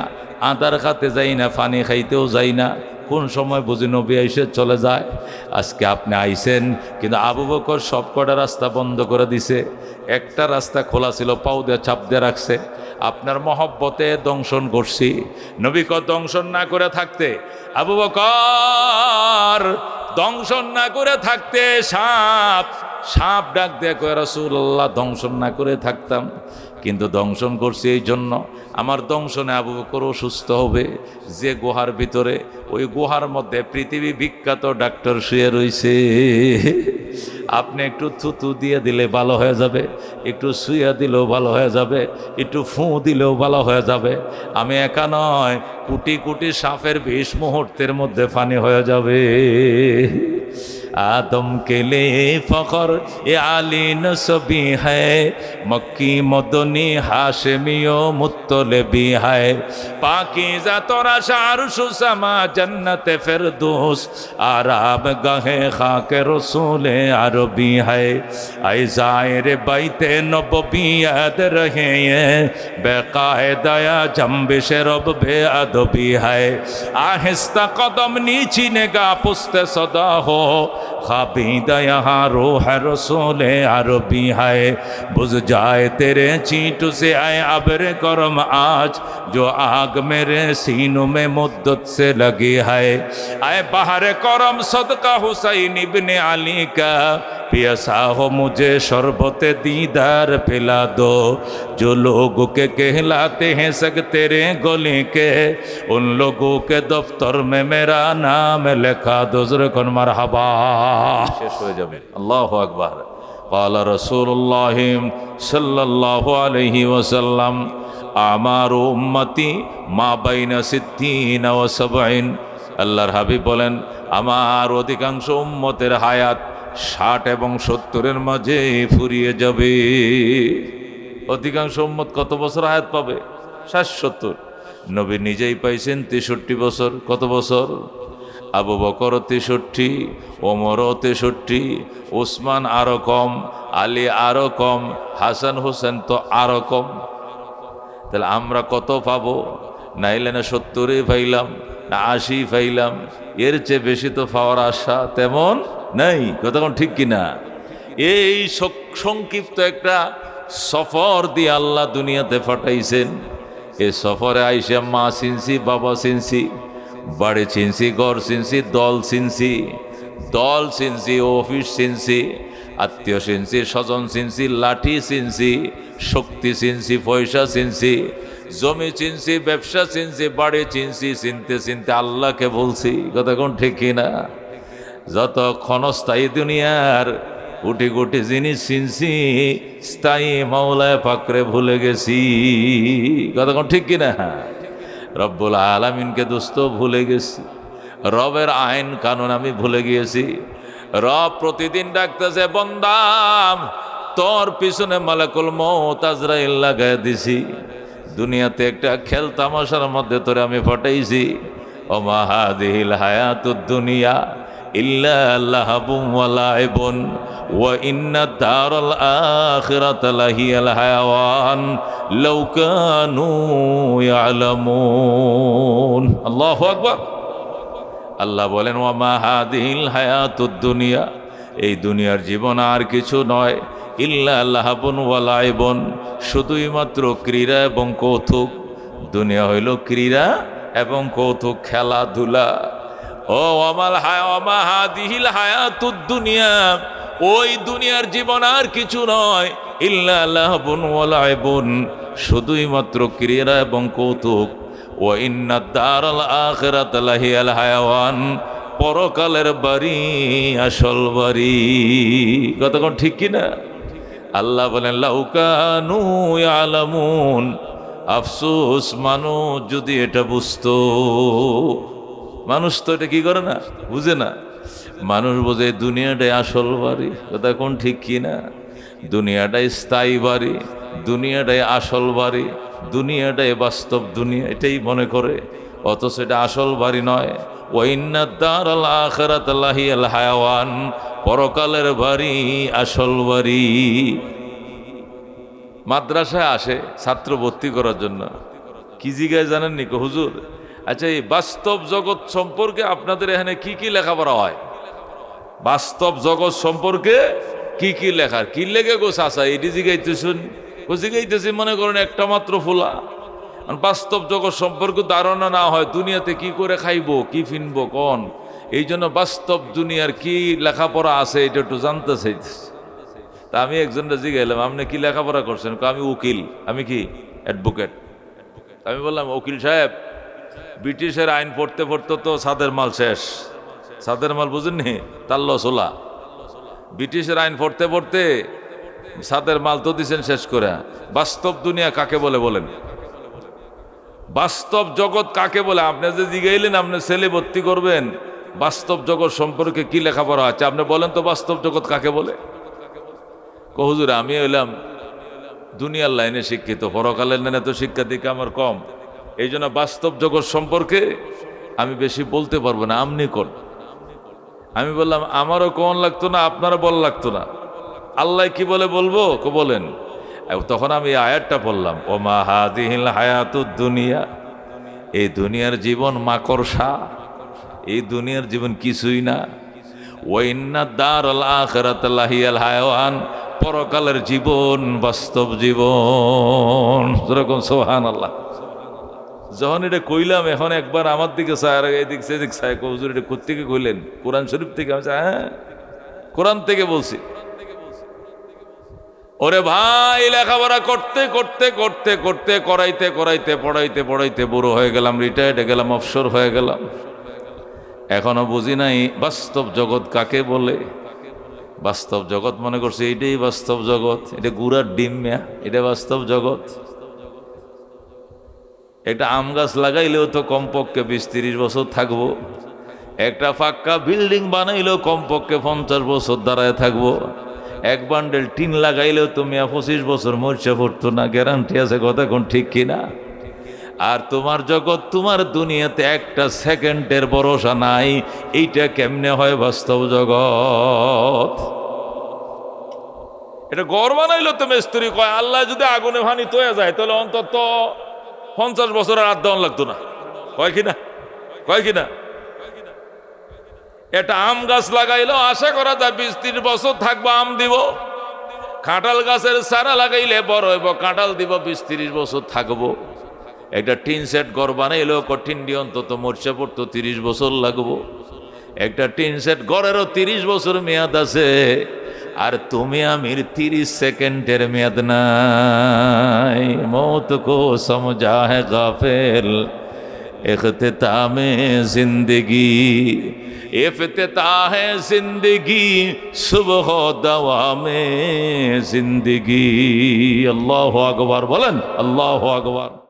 আদার খাতে যাই না, পানি খাইতেও যাই না, কোন সময় বুঝি নবী আইসে চলে যায়। আজকে আপনি আইসেন, কিন্তু আবু বকর সব কটা রাস্তা বন্ধ করে দিছে, একটা রাস্তা খোলা ছিল, পাও দিয়ে চাপ দিয়ে রাখছে। আপনার মহব্বতে দংশন করছি। নবী ক দংশন না করে থাকতে, আবু বকর দংশন না করে থাকতে সাপ ডাক দিয়ে কয় রাসূলুল্লাহ, দংশন না করে থাকতাম, কিন্তু দংশন করছি এই জন্য আমার দংশনে আবু বকর অসুস্থ হবে। যে গুহার ভিতরে, ওই গুহার মধ্যে পৃথিবী বিখ্যাত ডাক্তার শুয়ে রয়েছে, আপনি একটু থুতু দিয়ে দিলে ভালো হয়ে যাবে, একটু শুয়ে দিলেও ভালো হয়ে যাবে, একটু ফুঁ দিলেও ভালো হয়ে যাবে। আমি একা নয়, কোটি কোটি সাপের 20 মুহূর্তের মধ্যে পানি হয়ে যাবে। आदम के लिए फ़ख्र ये आली नस्बी है, मक्की मदनी हाशमियो मुत्तलबी है, पाकीज़ा तोरा शारुश समा जन्नत फिरदौस, आराम गहे खाके रसूल अरबी है। ऐ ज़ाहिर बैते नबवी याद रहे बेकायदा जंबिश रब बेअदबी है, आहिस्ता कदम नीची निगाह पुस्ते सदा हो, खाबीदा यहाँ रूह रसूल अरबी है। बुझ जाए तेरे चींट से आए अब्र करम आज, जो आग मेरे सीनों में मुद्दत से लगी है। आए बाहर करम सदका हुसैन इब्ने अली का, पियासा हो मुझे शरबत दीदार पिला दो, जो लोगों के कहलाते हैं सग तेरे गले के, उन लोगों के दफ्तर में मेरा नाम लिखा दो। ज़रकन मरहबा শেষ হয়ে যাবে। আল্লাহু আকবার। قال رسول الله صلى الله عليه وسلم আমার উম্মতি মা বাইনা 60 ও 70। আল্লাহর হাবিব বলেন, আমার অধিকাংশ উম্মতের হায়াত 60 এবং 70-এর মাঝে ফুরিয়ে যাবে। অধিকাংশ উম্মত কত বছর হায়াত পাবে? 60-70। নবী নিজেই পাইছেন 63 বছর। কত বছর? আবু বকর 63, ওমরও 63, উসমান আরো কম, আলী আরো কম, হাসান হোসেন তো আরো কম। তাহলে আমরা কত পাবো? নাইলে না 70-ই পাইলাম, না 80 পাইলাম, এর চেয়ে বেশি তো পাওয়ার আশা তেমন নাই। কতক্ষণ ঠিক কিনা? এই সংক্ষিপ্ত একটা সফর দিয়ে আল্লাহ দুনিয়াতে পাঠাইছেন। এই সফরে আইসা মা চিনছি, বাবা চিনছি, বাড়ি চিনছি, ঘর চিনছি, দল চিনছি, অফিস চিনছি, আত্মীয় চিনছি, স্বজন চিনছি, লাঠি চিনছি, শক্তি চিনছি, পয়সা চিনছি, জমি চিনছি, ব্যবসা চিনছি, বাড়ি চিনছি, চিনতে আল্লাহকে বলছি। কথা কোন ঠিক কিনা? যত ক্ষণস্থায়ী দুনিয়ার কোটি কোটি জিনিস চিনছি, স্থায়ী মাওলায় পাকরে ভুলে গেছি। কথা কোন ঠিক কিনা? রব্বুল আলামিনকে দোস্ত ভুলে গেছি, রবের আইন কানুন আমি ভুলে গিয়েছি। রব প্রতিদিন ডাকতেছে, বন্দাম তোর পিছনে মালাকুল মউত আজরাইল লাগায় দিছি, দুনিয়াতে একটা খেল তামাশার মধ্যে তোরে আমি পাঠাইছি। ওমা হাদিহিল হায়াতুদ দুনিয়া ইল্লা লাহাবুন ওয়া লাইবুন ওয়া ইন্নাদ দারাল আখিরাতা লাহিয়াল হায়াওয়ান লাউ কানু ইয়ালামুন। আল্লাহু আকবার। আল্লাহ বলেন, ওয়া মা হাদিহিল হায়াতুদ দুনিয়া, এই দুনিয়ার জীবন আর কিছু নয়, ইল্লা লাহাবুন ওয়া লাইবুন, শুধুই মাত্র ক্রীড়া এবং কৌতুক। দুনিয়া হইল ক্রীড়া এবং কৌতুক, খেলাধুলা। ও আমা হাদিহিল হায়াতুদ দুনিয়া, ওই দুনিয়ার জীবন আর কিছু নয়, ইল্লা লাহাবুন ওয়া লাইবুন, শুধুই মাত্র ক্রীড়া এবং কৌতুক। ওয়া ইন্নাদ দারাল আখিরাতা লাহিয়াল হায়াওয়ান, পরকালের বাড়ি আসল বাড়ি। কতক্ষণ ঠিক কিনা? আল্লাহ বলেন, লাউ কানু ইয়ালামুন, আফসোস মানুষ যদি এটা বুঝতো। মানুষ তো এটা কি করে না, বুঝে না। মানুষ বোঝে দুনিয়াটাই আসল বাড়ি, কথা কোন ঠিক কি না? দুনিয়াটাই স্থায়ী বাড়ি, দুনিয়াটাই আসল বাড়ি, দুনিয়াটাই বাস্তব দুনিয়া, এটাই মনে করে। অথচ এটা আসল বাড়ি নয়। ওয়াইন্নাদ দারাল আখিরাতা লাহিয়াল হায়াওয়ান, পরকালের বাড়ি আসল বাড়ি। মাদ্রাসায় আসে ছাত্র ভর্তি করার জন্য, কি জিজ্ঞাসা জানেননি? হুজুর আচ্ছা, এই বাস্তব জগৎ সম্পর্কে আপনাদের এখানে কি কি লেখাপড়া হয়? বাস্তব জগৎ সম্পর্কে কি কি লেখার কি লেগে গো চাচা, এটি জিগাইতেছেন? জিগাইতেছি মনে করেন একটা মাত্র ফুলা। বাস্তব জগৎ সম্পর্কে ধারণা না হয় দুনিয়াতে কি করে খাইবো, কি ফিনবো কোন, এই জন্য বাস্তব দুনিয়ার কি লেখাপড়া আছে এটা একটু জানতে চাইতেছি। তা আমি একজনটা জিগাইলাম, আপনি কি লেখাপড়া করছেন? আমি উকিল। আমি কি অ্যাডভোকেট। আমি বললাম, উকিল সাহেব, ব্রিটিশের আইন পড়তে পড়তে তো সাদের মাল শেষ। সাদের মাল বুঝেননি? তাল্ল সোলা। ব্রিটিশের আইন পড়তে পড়তে সাদের মাল তো দিচ্ছেন শেষ করে। বাস্তব দুনিয়া কাকে বলে বলেন? বাস্তব জগৎ কাকে বলে? আপনি যে জিগাইলেন আপনি ছেলে ভর্তি করবেন, বাস্তব জগৎ সম্পর্কে কি লেখাপড়া আছে আপনি বলেন তো, বাস্তব জগৎ কাকে বলে? হুজুর আমি হইলাম দুনিয়ার লাইনে শিক্ষিত, পরকালের লাইনে তো শিক্ষা দিকে আমার কম, এই জন্য বাস্তব জগৎ সম্পর্কে আমি বেশি বলতে পারবো না, আপনি কোন। আমি বললাম, আমারও কোন লাগতো না, আপনারও বল লাগতো না, আল্লাহ কি বলে বলবো বলেন। তখন আমি আয়াতটা পড়লাম, ও মা হাদিহিল হায়াতুদ দুনিয়া, এই দুনিয়ার জীবন মাকড়সা, এই দুনিয়ার জীবন কিছুই না। ওয়াইন্নাদ দারাল আখিরাতা লাহিয়াল হায়াওয়ান, পরকালের জীবন বাস্তব জীবন। যেরকম সুবহানাল্লাহ। যখন এটা কইলাম, এখন একবার আমার দিকে চায় আর এদিক সেদিক চায়, হুজুর এটা কোত্থেকে কইলেন? কোরআন শরীফ থেকে। আমি হ্যাঁ, কোরআন থেকে বলছি। ওরে ভাই, লেখাপড়া করতে করতে করতে করতে করাইতে করাইতে পড়াইতে পড়াইতে বুড়ো হয়ে গেলাম, রিটায়ার্ড হয়ে গেলাম, অবসর হয়ে গেলাম, এখনো বুঝি নাই বাস্তব জগৎ কাকে বলে। বাস্তব জগৎ মনে করছে এইটাই বাস্তব জগৎ, এটা গুড়ার ডিম মেয়া, এটা বাস্তব জগৎ। একটা আম গাছ লাগাইলেও তো কমপক্ষে 20-30 বছর থাকবো, একটা পাক্কা বিল্ডিং বানাইলেও কমপক্ষে 50 বছর দাঁড়ায় থাকবো, এক বান্ডেল টিন লাগাইলেও তো 25 বছর মরছে পড়তো না, গ্যারান্টি আছে, কথা কোন ঠিক কিনা? আর তোমার জগৎ, তোমার দুনিয়াতে একটা সেকেন্ডের ভরসা নাই, এইটা কেমনে হয় বাস্তব জগৎ? এটা ঘর বানাইলো তো মিস্ত্রি কয়, আল্লাহ যদি আগুনে ভানি তৈয়া যায় তাহলে অন্তত 50 বছরের আর দেওয়ান লাগতো না, কয় কিনা? কয় কিনা? এটা আম গাছ লাগাইলো আশা করা যায় 20-30 বছর থাকবো, আম দিব। কাঁঠাল গাছের চারা লাগাইলে বড় হইব, কাঁঠাল দিব, 20-30 বছর থাকবো। একটা টিন সেট ঘর বানাইলো কঠিন দিয়ে অন্তত মরচা পড়তো 30 বছর লাগবো। একটা টিন সেট ঘরেরও 30 বছর মেয়াদ আছে, আর তুমি আমির 30 সেকেন্ডের মেয়াদ নাই। মৌত কো সমঝা है গাফিল, इख्तितामे जिंदगी, इफ्तिताह है जिंदगी, सुबह दवामे जिंदगी। अल्लाहु अकबर बोलन, अल्लाहु अकबर।